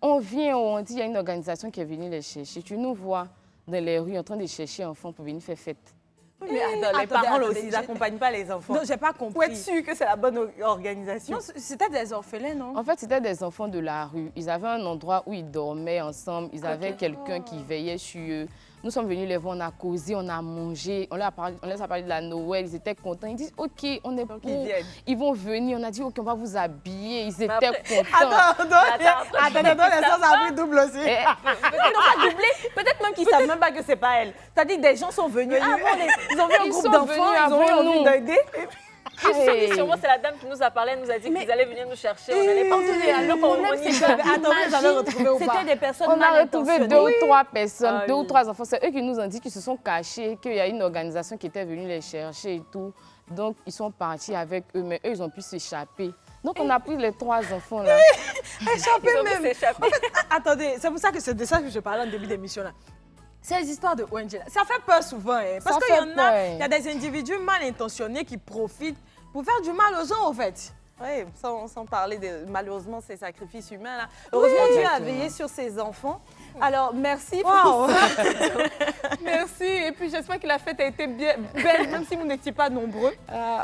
On vient, on dit qu'il y a une organisation qui est venue les chercher. Tu nous vois dans les rues en train de chercher enfants pour venir faire fête. Mais attends, les parents là aussi, ils n'accompagnent pas les enfants. Non, j'ai pas Pour être compris. sûr que c'est la bonne organisation. Non, c'était des orphelins, non? En fait, c'était des enfants de la rue. Ils avaient un endroit où ils dormaient ensemble. Ils avaient quelqu'un qui veillait sur eux. Nous sommes venus les voir, on a causé, on a mangé, on les a parlé de la Noël, ils étaient contents. Ils disent, OK, on est pour. Ils vont venir, on a dit, OK, on va vous habiller. Ils étaient contents. Attends, l'essence a pris double aussi. Ils n'ont pas doublé. Peut-être même qu'ils ne savent même pas que ce n'est pas elle. C'est-à-dire que des gens sont venus. Ils ont vu un groupe d'enfants, ils ont eu envie d'aider. Sûrement, c'est la dame qui nous a parlé, elle nous a dit qu'ils allaient venir nous chercher. On allait pas Le problème, c'est que j'avais retrouvé ou pas. C'était des personnes on a retrouvé 2 ou 3 personnes, Ah 2 ou oui. 3 enfants. C'est eux qui nous ont dit qu'ils se sont cachés, qu'il y a une organisation qui était venue les chercher et tout. Donc, ils sont partis avec eux, mais eux, ils ont pu s'échapper. Donc, on a pris les 3 enfants là. Échappé Ils ont pu même. s'échapper. Attendez, c'est pour ça que c'est de ça que je parlais en début d'émission là. Ces histoires de ONG, là, ça fait peur souvent. Hein, parce Ça qu'il y fait en a, peur. il y a des individus mal intentionnés qui profitent pour faire du mal aux gens, en fait. Oui, sans parler de, malheureusement, ces sacrifices humains. Là. Heureusement, Dieu a veillé sur ses enfants. Alors, merci pour Wow. ça. Merci. Et puis, j'espère que la fête a été bien belle, même si vous n'étiez pas nombreux.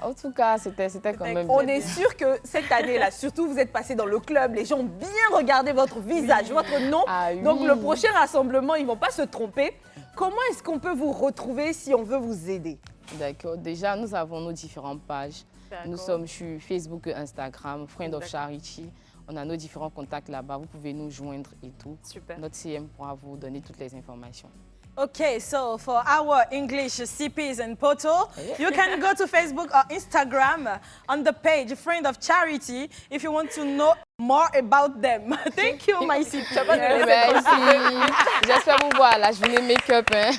En tout cas, c'était quand même On bien. est sûr que cette année-là, surtout, vous êtes passé dans le club, les gens ont bien regardé votre visage, votre nom. Ah oui. Donc, le prochain rassemblement, ils ne vont pas se tromper. Comment est-ce qu'on peut vous retrouver si on veut vous aider? D'accord. Déjà, nous avons nos différentes pages. Nous sommes sur Facebook et Instagram, Friend of Charity. On a nos différents contacts là-bas. Vous pouvez nous joindre et tout. Super. Notre CM pourra vous donner toutes les informations. Okay, so for our English CPs and Poto, you can go to Facebook or Instagram on the page Friend of Charity if you want to know more about them. Thank you, my CP. Merci. J'espère vous voir à la journée make-up. Hein.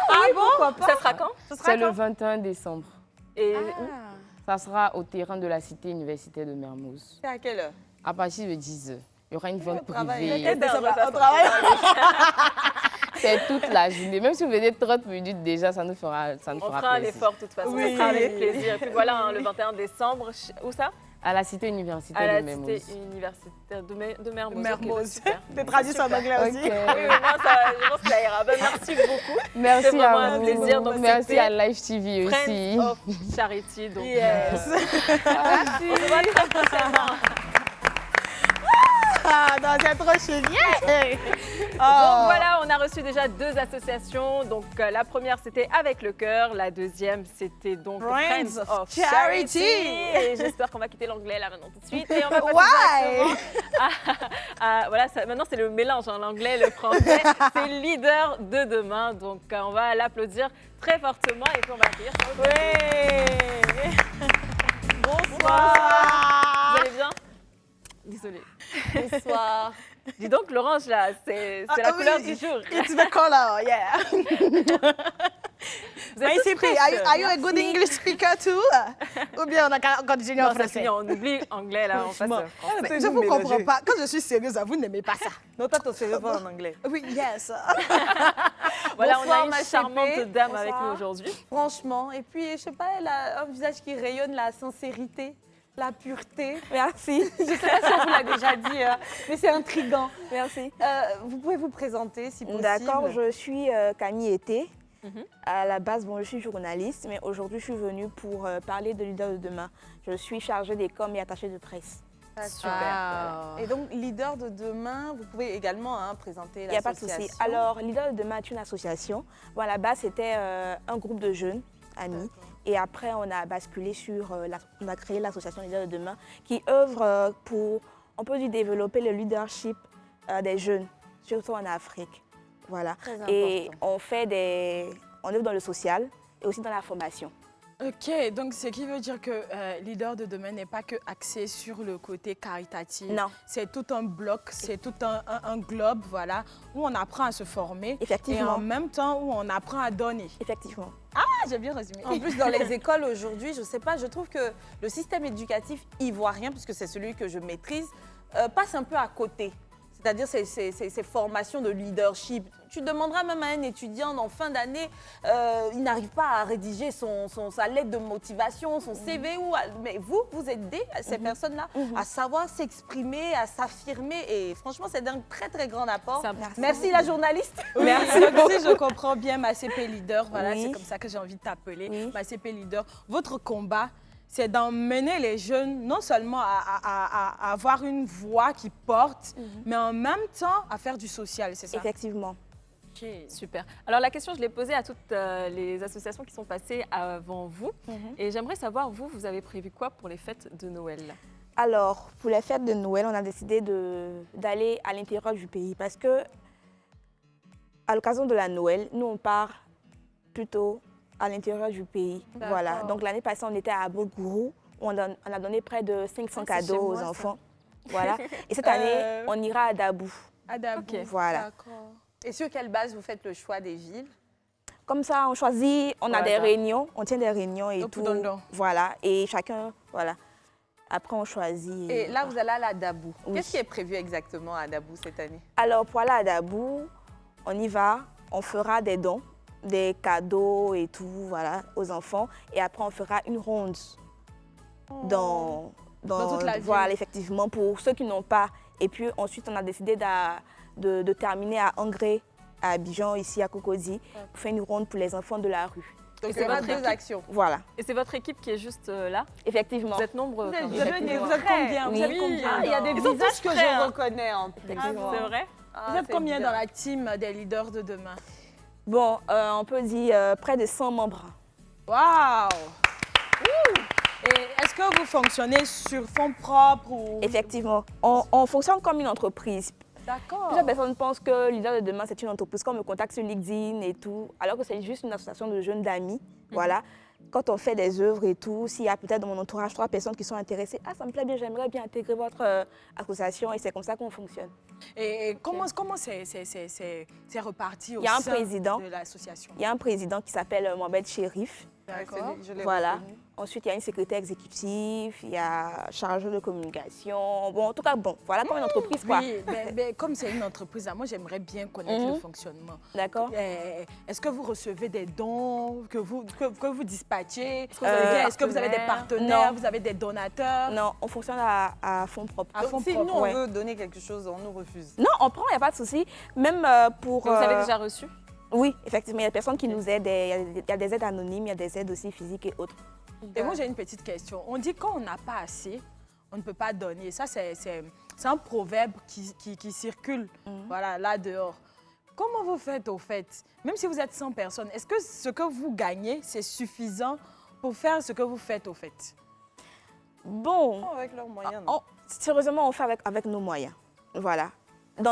Ah bon? Ça sera quand? C'est le 21 décembre. Et Ça sera au terrain de la cité universitaire de Mermoz. C'est à quelle heure? À partir de 10h. Il y aura une vente travail. privée. On travaille. C'est toute la journée. Même si vous venez 30 minutes déjà, ça nous fera on fera un plaisir. effort de toute façon. Oui. Ça sera avec plaisir. Et puis voilà, hein, le 21 décembre, où ça? À la cité universitaire À la de Mermoz. cité universitaire de Mermoz. Mermoz. Ok, super. T'es traduit en anglais aussi. Ok. Oui, oui, moi, je pense que ça ira. Ben, merci beaucoup. Merci C'est vraiment à un vous. plaisir. Donc, Merci c'était à Live TV aussi. Friends of Charity. Donc, Yes. merci. On se voit très prochainement. Ah, non, c'est trop chic. Yeah. Donc voilà, on a reçu déjà 2 associations. Donc la première, c'était Avec le cœur. La deuxième, c'était donc Friends Friends of of Charity. Et j'espère qu'on va quitter l'anglais là maintenant tout de suite. Et on va passer Why? directement voilà, maintenant c'est le mélange, hein, l'anglais, le français. C'est Leader de demain. Donc on va l'applaudir très fortement et puis on va accueillir. Oui. Bonsoir. Vous allez bien? Désolée. Bonsoir. Dis donc, l'orange là, c'est la couleur du jour. It's the color, yeah. Vous êtes My toutes CP, fraîches. are you a good English speaker too? Ou bien on a continué en Non, c'est français? fini, on oublie anglais là, on passe Franchement. français. Mais je vous comprends pas. Quand je suis sérieuse, vous n'aimez pas ça. Non, toi, ton sérieux pas en anglais. Oui, yes. Voilà, Bonsoir, on a une ma charmante CP. dame Bonsoir. avec nous aujourd'hui. Franchement. Et puis, je sais pas, elle a un visage qui rayonne la sincérité, la pureté. Merci. Je sais pas si on vous l'a déjà dit, mais c'est intriguant. Merci. Vous pouvez vous présenter si possible. D'accord, je suis Camille Été. À la base, bon, je suis journaliste, mais aujourd'hui, je suis venue pour parler de Leader de demain. Je suis chargée des coms et attachée de presse. Super. Et donc, Leader de demain, vous pouvez également présenter Il n'y a pas de l'association. souci. Alors, Leader de demain est une association. Bon, à la base, c'était un groupe de jeunes amis. Et après, on a basculé sur, on a créé l'association Leader de demain qui œuvre pour, on peut dire, développer le leadership des jeunes, surtout en Afrique. Voilà. Et on œuvre dans le social et aussi dans la formation. Ok, donc ce qui veut dire que Leader de demain n'est pas que axé sur le côté caritatif. Non. C'est tout un bloc, c'est tout un globe, voilà, où on apprend à se former. Effectivement. Et en même temps, où on apprend à donner. Effectivement. Ah, j'ai bien résumé. En plus, dans les écoles aujourd'hui, je sais pas, je trouve que le système éducatif ivoirien, puisque c'est celui que je maîtrise, passe un peu à côté. C'est-à-dire ces formations de leadership. Tu demanderas même à un étudiant en fin d'année, il n'arrive pas à rédiger sa lettre de motivation, son CV. Mais vous aidez ces personnes-là à savoir s'exprimer, à s'affirmer. Et franchement, c'est d'un très, très grand apport. Merci la journaliste. Merci. Donc, si je comprends bien, ma CP Leader, voilà, Oui. c'est comme ça que j'ai envie de t'appeler. Oui. Ma CP Leader, votre combat, c'est d'emmener les jeunes non seulement à avoir une voix qui porte, mais en même temps à faire du social, c'est ça? Effectivement. Ok. Super. Alors la question, je l'ai posée à toutes les associations qui sont passées avant vous. Et j'aimerais savoir, vous avez prévu quoi pour les fêtes de Noël? Alors, pour les fêtes de Noël, on a décidé d'aller à l'intérieur du pays parce que, à l'occasion de la Noël, nous, on part plutôt à l'intérieur du pays. Voilà. Donc, l'année passée, on était à Abogourou, où on a donné près de 500 cadeaux aux enfants. Voilà. Et cette année, on ira à Dabou. À Dabou. Ok. Voilà. D'accord. Et sur quelle base vous faites le choix des villes? Comme ça, on choisit, on a des réunions, on tient des réunions et Au tout. Poudondo. Voilà. Et chacun, voilà. Après, on choisit. Et là, vous allez aller à Dabou. Oui. Qu'est-ce qui est prévu exactement à Dabou cette année? Alors, pour aller à Dabou, on y va, on fera des dons, des cadeaux et tout, voilà, aux enfants. Et après, on fera une ronde dans toute la ville. Voilà, effectivement, pour ceux qui n'ont pas. Et puis, ensuite, on a décidé de terminer à Angré, à Abidjan, ici à Cocody, pour faire une ronde pour les enfants de la rue. Donc, c'est il y aura votre deux équipe? actions. Voilà, Et c'est votre équipe qui est juste là? effectivement. Vous êtes nombreux quand Vous même. êtes Vous êtes combien? Vous êtes Oui. combien? Ah, il y a des Ils sont visages tous que prêts, je hein. reconnais en plus. C'est vrai? Ah, Vous êtes c'est combien bien. dans la team des leaders de demain? Bon, on peut dire près de 100 membres. Waouh! Et est-ce que vous fonctionnez sur fonds propres ou... Effectivement, on fonctionne comme une entreprise. D'accord. Plusieurs personnes pensent que Leader de demain, c'est une entreprise. Quand on me contacte sur LinkedIn et tout, alors que c'est juste une association de jeunes d'amis. Voilà. Quand on fait des œuvres et tout, s'il y a peut-être dans mon entourage 3 personnes qui sont intéressées, ah, ça me plaît bien, j'aimerais bien intégrer votre association, et c'est comme ça qu'on fonctionne. Et comment c'est reparti au Il y a un sein président. de l'association? Il y a un président qui s'appelle Mohamed Chérif. D'accord. Je l'ai Voilà. reconnu. Ensuite, il y a une secrétaire exécutive, il y a chargé de communication. Bon, en tout cas, bon, voilà comme une entreprise, quoi. Oui, mais comme c'est une entreprise, moi j'aimerais bien connaître le fonctionnement. D'accord. Est-ce que vous recevez des dons que vous dispatchez? Est-ce Est-ce que vous avez des partenaires? Non. Vous avez des donateurs? Non, on fonctionne à fonds propres. À fond Si propre, nous, on ouais. veut donner quelque chose, on nous refuse. Non, on prend, il n'y a pas de souci. Même pour... Que vous avez déjà reçu? Oui, effectivement, il y a des personnes qui nous aident. Il y a des aides anonymes, il y a des aides aussi physiques et autres. Et moi j'ai une petite question. On dit quand on n'a pas assez, on ne peut pas donner. Ça, c'est un proverbe qui circule voilà, là dehors. Comment vous faites au fait? Même si vous êtes 100 personnes, est-ce que ce que vous gagnez, c'est suffisant pour faire ce que vous faites au fait? Bon, Avec leurs moyens. non? sérieusement, on fait avec nos moyens. Voilà.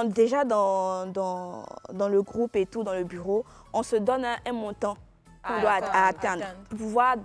Déjà dans le groupe et tout, dans le bureau, on se donne un montant qu'on doit d'accord, atteindre. Pour pouvoir,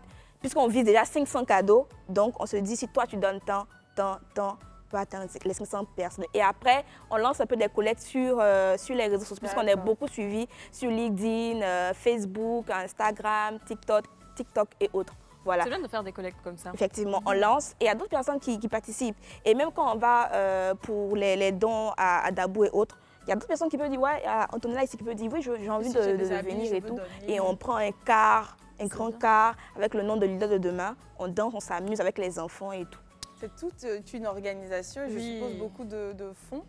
puisqu'on vise déjà 500 cadeaux, donc on se dit si toi tu donnes tant, on peut atteindre les 500 personnes. Et après, on lance un peu des collectes sur les réseaux sociaux, puisqu'on est beaucoup suivis sur LinkedIn, Facebook, Instagram, TikTok et autres. Voilà. C'est bien de faire des collectes comme ça. Effectivement, on lance et il y a d'autres personnes qui participent. Et même quand on va pour les dons à Dabou et autres, il y a d'autres personnes qui peuvent dire, ouais, Antonella ici qui peut dire, oui, j'ai envie Si de j'ai des amis, venir je et veux tout. donner. Et on prend un quart, un grand quart avec le nom de Leader de demain. On danse, on s'amuse avec les enfants et tout. C'est toute une organisation et je Oui. suppose beaucoup de fonds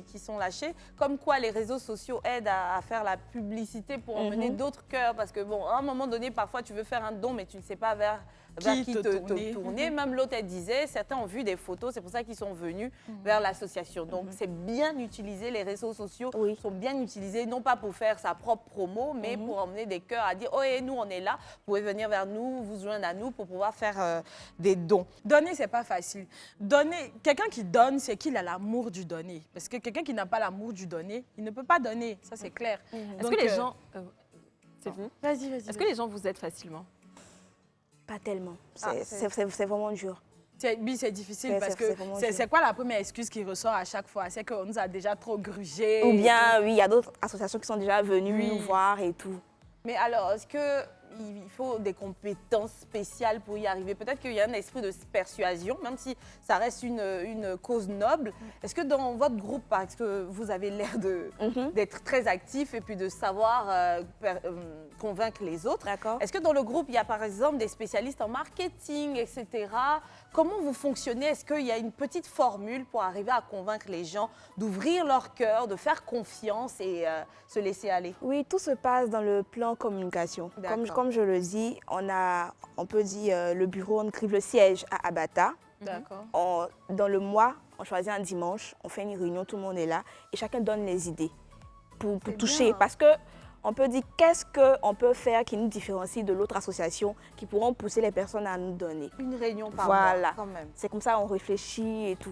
qui sont lâchés. Comme quoi les réseaux sociaux aident à faire la publicité pour emmener d'autres cœurs. Parce que bon, à un moment donné, parfois tu veux faire un don, mais tu ne sais pas vers qui te tourner. Même l'autre, elle disait, certains ont vu des photos, c'est pour ça qu'ils sont venus vers l'association. Donc c'est bien utilisé, les réseaux sociaux sont bien utilisés, non pas pour faire sa propre promo, mais pour emmener des cœurs à dire, oh, et nous on est là, vous pouvez venir vers nous, vous joindre à nous pour pouvoir faire des dons. Donner, c'est pas facile. Donner, quelqu'un qui donne, c'est qu'il a l'amour du donner. Parce que quelqu'un qui n'a pas l'amour du donner, il ne peut pas donner, ça c'est clair. Est-ce que les gens... c'est fini? Vas-y. Est-ce que les gens vous aident facilement? Pas tellement. C'est vraiment dur. Oui, c'est difficile Ouais, parce c'est que vraiment c'est dur. quoi la première excuse qui ressort à chaque fois? C'est qu'on nous a déjà trop grugé. Ou bien, oui, il y a d'autres associations qui sont déjà venues Oui. nous voir et tout. Mais alors, est-ce qu'il faut des compétences spéciales pour y arriver? Peut-être qu'il y a un esprit de persuasion, même si ça reste une cause noble. Est-ce que dans votre groupe, parce que vous avez l'air d'être très actif et puis de savoir convaincre les autres, D'accord. est-ce que dans le groupe, il y a par exemple des spécialistes en marketing, etc. Comment vous fonctionnez? Est-ce qu'il y a une petite formule pour arriver à convaincre les gens d'ouvrir leur cœur, de faire confiance et se laisser aller? Oui, tout se passe dans le plan communication. Comme je le dis, on peut dire le bureau, on crée le siège à Abata. D'accord. Dans le mois, on choisit un dimanche, on fait une réunion, tout le monde est là et chacun donne les idées. pour toucher. Parce que on peut dire qu'est-ce qu'on peut faire qui nous différencie de l'autre association qui pourront pousser les personnes à nous donner. Une réunion par Voilà. mois, quand même. C'est comme ça on réfléchit et tout.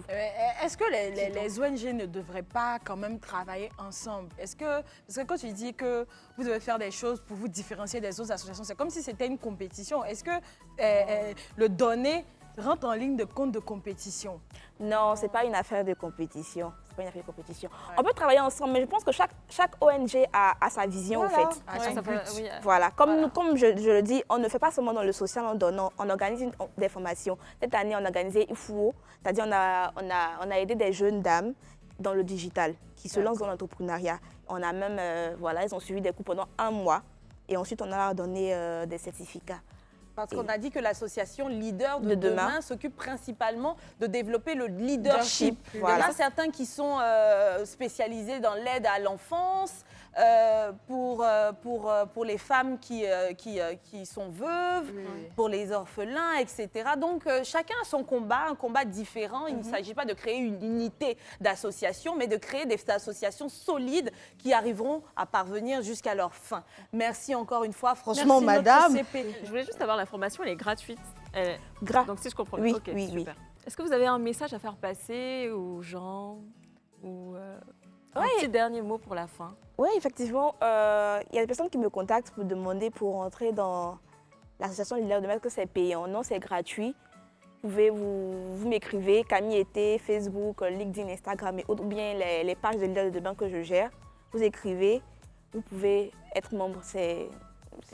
Est-ce que les ONG ne devraient pas quand même travailler ensemble? Parce que quand tu dis que vous devez faire des choses pour vous différencier des autres associations, c'est comme si c'était une compétition. Est-ce que le donner rentre en ligne de compte de compétition? Non, c'est pas une affaire de compétition. C'est pas une affaire de compétition. Ouais. On peut travailler ensemble, mais je pense que chaque ONG a sa vision, en fait. Voilà. Comme je le dis, on ne fait pas seulement dans le social en donnant, on organise des formations. Cette année, on a organisé IFUO, c'est-à-dire on a aidé des jeunes dames dans le digital qui se lancent dans l'entrepreneuriat. On a même, ils ont suivi des cours pendant 1 mois et ensuite on a leur donné des certificats. Parce qu'on a dit que l'association Leader de demain s'occupe principalement de développer le leadership. Voilà. Il y en a certains qui sont spécialisés dans l'aide à l'enfance, pour les femmes qui sont veuves, pour les orphelins, etc. Donc, chacun a son combat, un combat différent. Il ne s'agit pas de créer une unité d'association, mais de créer des associations solides qui arriveront à parvenir jusqu'à leur fin. Merci encore une fois. Franchement, merci, madame. Je voulais juste savoir, l'information, elle est gratuite. Donc, si je comprends bien. Okay, Oui. Est-ce que vous avez un message à faire passer aux gens ou un petit dernier mot pour la fin? Oui, effectivement. Il y a des personnes qui me contactent pour demander pour entrer dans l'association Leader de demain, que c'est payant. Non, c'est gratuit. Vous m'écrivez, Camille Été, Facebook, LinkedIn, Instagram et autres, ou bien les pages de Leader de demain que je gère. Vous écrivez, vous pouvez être membre.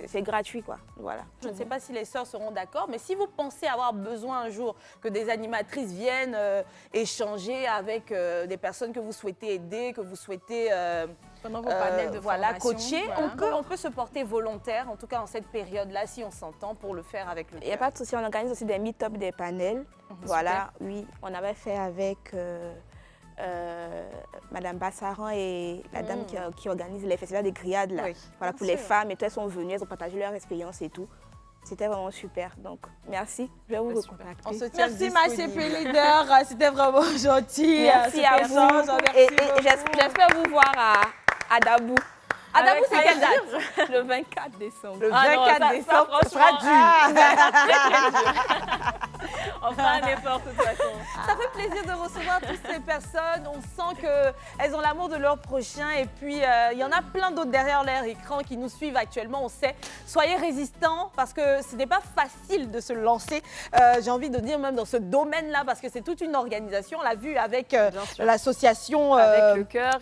C'est gratuit, quoi. Voilà. Je ne sais pas si les sœurs seront d'accord, mais si vous pensez avoir besoin un jour que des animatrices viennent échanger avec des personnes que vous souhaitez aider, que vous souhaitez pendant vos panels de coacher, on peut se porter volontaire, en tout cas en cette période-là, si on s'entend, pour le faire avec le cœur. Il n'y a pas de souci, on organise aussi des meet-up, des panels. Voilà, oui, on avait fait avec Madame Bassaran et la dame qui organise les festivals des grillades là. Oui, voilà, pour les femmes, et tout, elles sont venues, elles ont partagé leur expérience et tout. C'était vraiment super. Donc, merci. Je vais vous recontacter. On se tient merci, ma CP Leader. C'était vraiment gentil. Merci à vous. Et j'espère vous voir à Dabou. À Dabou, c'est quelle date? Le 24 décembre. Le 24 décembre, ça sera dur. On fera un effort de toute façon. Ça fait plaisir de recevoir toutes ces personnes. On sent qu'elles ont l'amour de leur prochain. Et puis, il y en a plein d'autres derrière leur écran qui nous suivent actuellement. On sait, soyez résistants parce que ce n'est pas facile de se lancer. J'ai envie de dire même dans ce domaine-là parce que c'est toute une organisation. On l'a vu avec l'association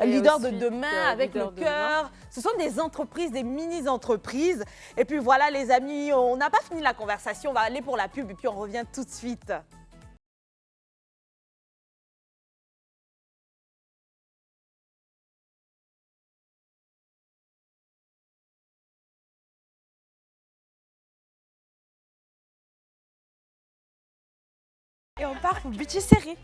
Leader de demain, avec le cœur. Ce sont des entreprises, des mini-entreprises. Et puis voilà les amis, on n'a pas fini la conversation. On va aller pour la pub et puis on revient tout de suite. Et on part pour budget serré.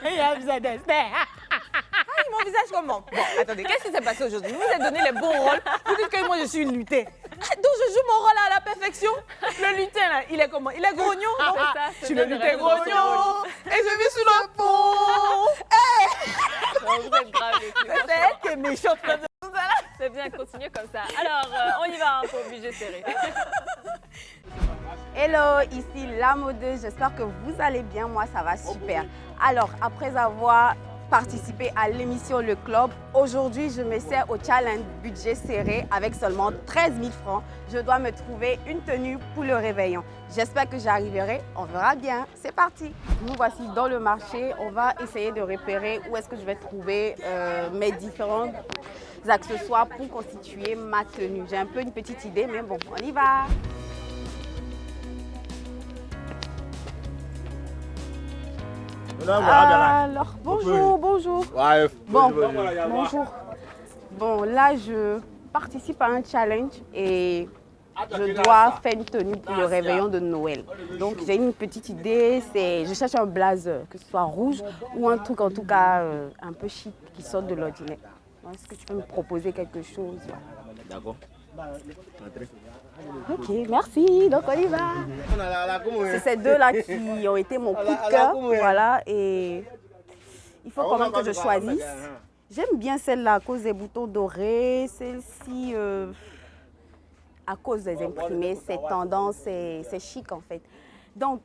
Il y a besoin d'espère. Mon visage comment? Bon, attendez, qu'est-ce qui s'est passé aujourd'hui? Vous vous êtes donné les bons rôles. Vous dites que moi je suis une lutin. Donc je joue mon rôle à la perfection. Le lutin là, il est comment? Il est grognon, non? Je suis le lutin grognon. Et je vis sous le pont. Vous êtes grave. C'est elle qui est méchante. C'est bien, continuez comme ça. Alors, on y va pour budget serré. Hello, ici La Modeuse, j'espère que vous allez bien, moi ça va super. Alors, après avoir participé à l'émission Le Club, aujourd'hui je m'essaie au challenge budget serré avec seulement 13 000 francs. Je dois me trouver une tenue pour le réveillon. J'espère que j'y arriverai, on verra bien. C'est parti. Nous voici dans le marché, on va essayer de repérer où est-ce que je vais trouver mes différents accessoires pour constituer ma tenue. J'ai un peu une petite idée, mais bon, on y va. Alors, bonjour. Bonjour. Bon, là, je participe à un challenge et je dois faire une tenue pour le réveillon de Noël. Donc, j'ai une petite idée, je cherche un blazer, que ce soit rouge ou un truc en tout cas un peu chic qui sort de l'ordinaire. Est-ce que tu peux me proposer quelque chose? D'accord. Ok, merci. Donc, on y va. C'est ces deux-là qui ont été mon coup de cœur. Voilà, et il faut quand même que je choisisse. J'aime bien celle-là à cause des boutons dorés. Celle-ci, à cause des imprimés, c'est tendance, c'est chic en fait. Donc,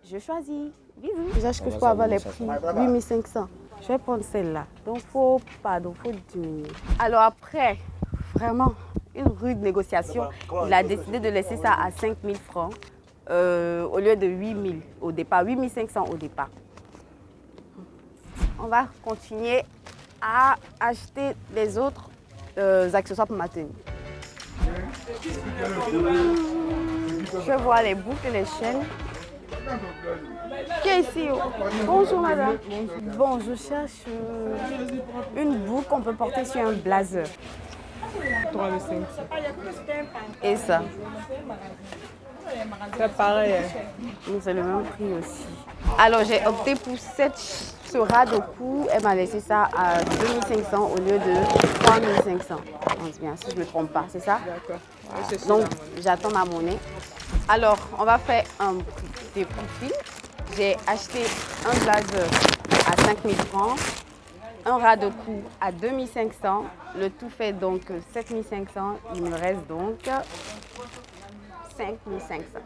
je choisis. Bisous. Déjà, je peux avoir les prix 8500. Je vais prendre celle-là. Donc, faut diminuer. Alors après, vraiment, une rude négociation. Il a décidé de laisser ça à 5000 francs au lieu de 8000 au départ, 8500 au départ. On va continuer à acheter les autres accessoires pour ma tenue. Je vois les boucles et les chaînes. Qui est ici? Bonjour madame. Bon, je cherche une boucle qu'on peut porter sur un blazer. 3500. Et ça? C'est pareil. C'est le même prix aussi. Alors j'ai opté pour ce ras de cou. Elle m'a laissé ça à 2500 au lieu de 3500. Je pense bien, si je ne me trompe pas, c'est ça? D'accord. Voilà. Donc j'attends ma monnaie. Alors on va faire des profils. J'ai acheté un blazer à 5000 francs, un ras de cou à 2500. Le tout fait donc 7500. Il me reste donc 5500.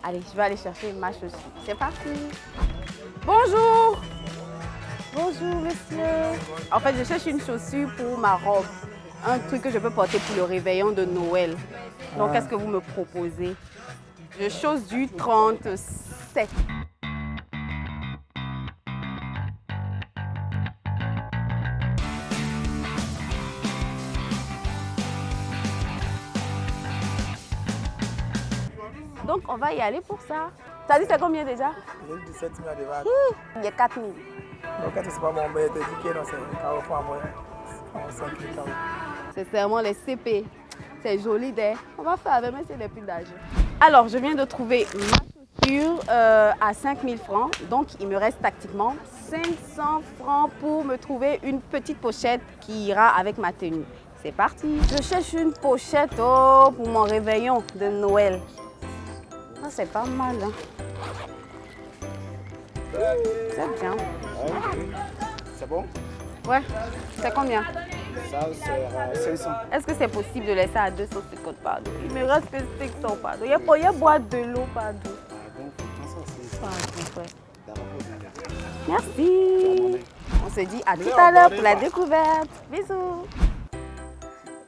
Allez, je vais aller chercher ma chaussure. C'est parti. Bonjour. Bonjour, monsieur. En fait, je cherche une chaussure pour ma robe. Un truc que je peux porter pour le réveillon de Noël. Donc, qu'est-ce que vous me proposez? Je chose du 37. Donc, on va y aller pour ça. T'as dit c'est combien déjà? J'ai 17 000 de vagues. Il y a 4 000. Donc, quand c'est pas mon bête, c'est non, c'est un carreau pour moi. 5 000 carreaux. C'est vraiment les CP. C'est joli des. On va faire avec, mais c'est les plus d'âge. Alors, je viens de trouver ma chaussure à 5 000 francs. Donc, il me reste tactiquement 500 francs pour me trouver une petite pochette qui ira avec ma tenue. C'est parti. Je cherche une pochette pour mon réveillon de Noël. Ah, c'est pas mal. Hein. C'est bien. C'est bon? Ouais. C'est combien? Ça, c'est 500. Est-ce que c'est possible de laisser à 250 pardon? Il me reste que 500 pardon. Il y a boire de l'eau pardon. Merci. On se dit à tout à l'heure pour la découverte. Bisous.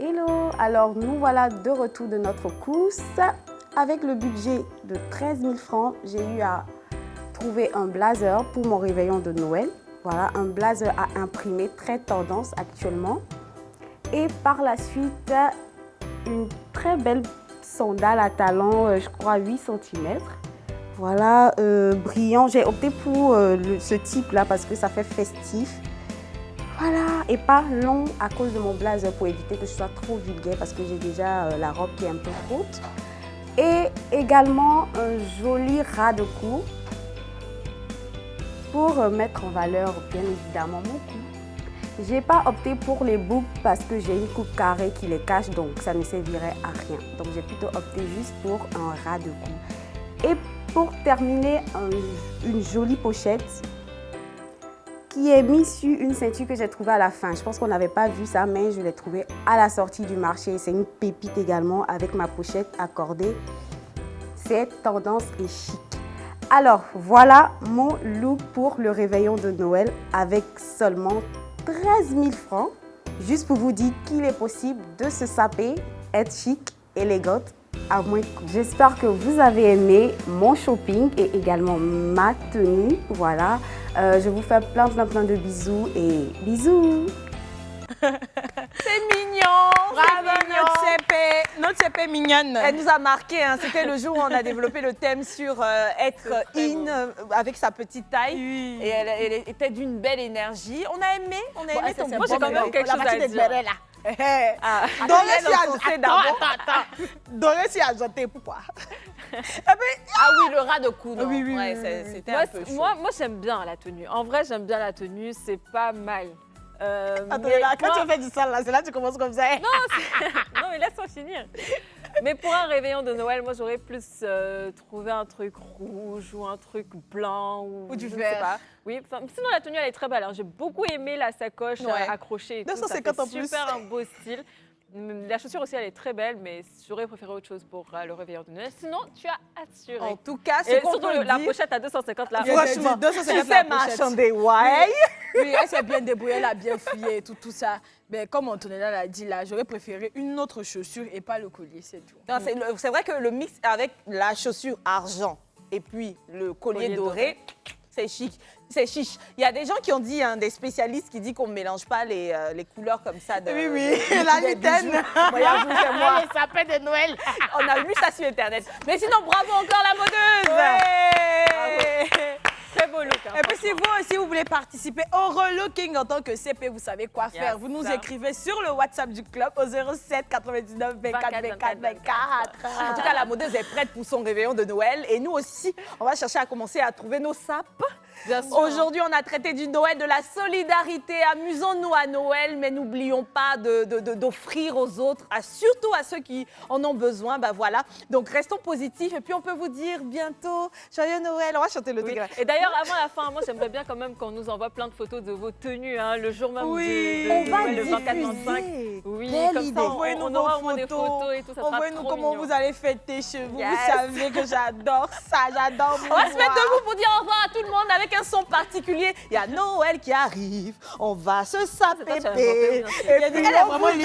Hello. Alors nous voilà de retour de notre course. Avec le budget de 13 000 francs, j'ai eu à trouver un blazer pour mon réveillon de Noël. Voilà, un blazer à imprimer, très tendance actuellement. Et par la suite, une très belle sandale à talons, je crois 8 cm. Voilà, brillant. J'ai opté pour ce type-là parce que ça fait festif. Voilà, et pas long à cause de mon blazer pour éviter que ce soit trop vulgaire parce que j'ai déjà la robe qui est un peu courte. Et également un joli ras de cou pour mettre en valeur bien évidemment mon cou. Je n'ai pas opté pour les boucles parce que j'ai une coupe carrée qui les cache, donc ça ne servirait à rien. Donc j'ai plutôt opté juste pour un ras de cou. Et pour terminer, une jolie pochette qui est mise sur une ceinture que j'ai trouvée à la fin. Je pense qu'on n'avait pas vu ça, mais je l'ai trouvée à la sortie du marché. C'est une pépite également avec ma pochette accordée. C'est tendance et chic. Alors, voilà mon look pour le réveillon de Noël avec seulement 13 000 francs. Juste pour vous dire qu'il est possible de se saper, être chic, élégante, à moins de coût. J'espère que vous avez aimé mon shopping et également ma tenue. Voilà. Je vous fais plein de bisous et bisous. C'est mignon. Bravo, notre CP mignonne. Elle nous a marqué. Hein. C'était le jour où on a développé le thème sur être in avec sa petite taille. Oui. Et elle était d'une belle énergie. On a aimé ton moi, j'ai quand même quelque chose à dire. Doré s'y ajouté, pourquoi? Ah oui, le ras de cou. Non. Oui. C'était un peu chaud. Moi, j'aime bien la tenue. En vrai, j'aime bien la tenue. C'est pas mal. Attends, là, quand tu fais du sale, là, c'est là que tu commences comme ça. Non, mais laisse-moi finir. Mais pour un réveillon de Noël, moi, j'aurais plus trouvé un truc rouge ou un truc blanc ou du je ne vert. sais pas. Oui, sinon la tenue, elle est très belle. Hein. J'ai beaucoup aimé la sacoche accrochée et tout. 250 ça en fait plus. super un beau style. La chaussure aussi, elle est très belle, mais j'aurais préféré autre chose pour le réveillon de Noël. Sinon, tu as assuré. En tout cas, Et ce qu'on surtout peut la dire... pochette à 250 là. Franchement, 250 tu la sais pochette. marchander, ouais. Oui, elle s'est bien débrouillée, elle a bien fouillé et tout ça. Mais comme Antonella l'a dit là, j'aurais préféré une autre chaussure et pas le collier, c'est tout. Non, c'est vrai que le mix avec la chaussure argent et puis le collier doré, c'est chic. C'est chic. Il y a des gens qui ont dit, des spécialistes qui disent qu'on ne mélange pas les couleurs comme ça. Oui, la mitaine. Moi, Les sapins de Noël. on a vu ça sur Internet. Mais sinon, bravo encore la modeuse. Très beau look. Hein, Et puis si vous aussi, vous voulez participer au relooking en tant que CP, vous savez quoi faire. Vous nous écrivez sur le WhatsApp du club au 07 99 24 24 24. En tout cas, la modeuse est prête pour son réveillon de Noël. Et nous aussi, on va chercher à commencer à trouver nos sapes. Bien sûr. Aujourd'hui, on a traité du Noël, de la solidarité. Amusons-nous à Noël, mais n'oublions pas d'offrir aux autres, surtout à ceux qui en ont besoin. Ben voilà. Donc, restons positifs. Et puis, on peut vous dire bientôt Joyeux Noël. On va chanter le tigre. Et d'ailleurs, avant la fin, moi, j'aimerais bien quand même qu'on nous envoie plein de photos de vos tenues, hein, le jour même de on va Noël, le 24-25. Oui, comme ça, Envoyez-nous on vos aura au moins des photos. photos et tout, ça sera Envoyez-nous trop comment mignon. vous allez fêter chez vous. Yes. Vous savez que j'adore ça, j'adore vous On va se mettre voir. debout pour dire au revoir à tout le monde avec un son particulier. Il y a Noël qui arrive, on va se C'est toi, tu as inventé, bien sûr. Et puis, elle est vraiment une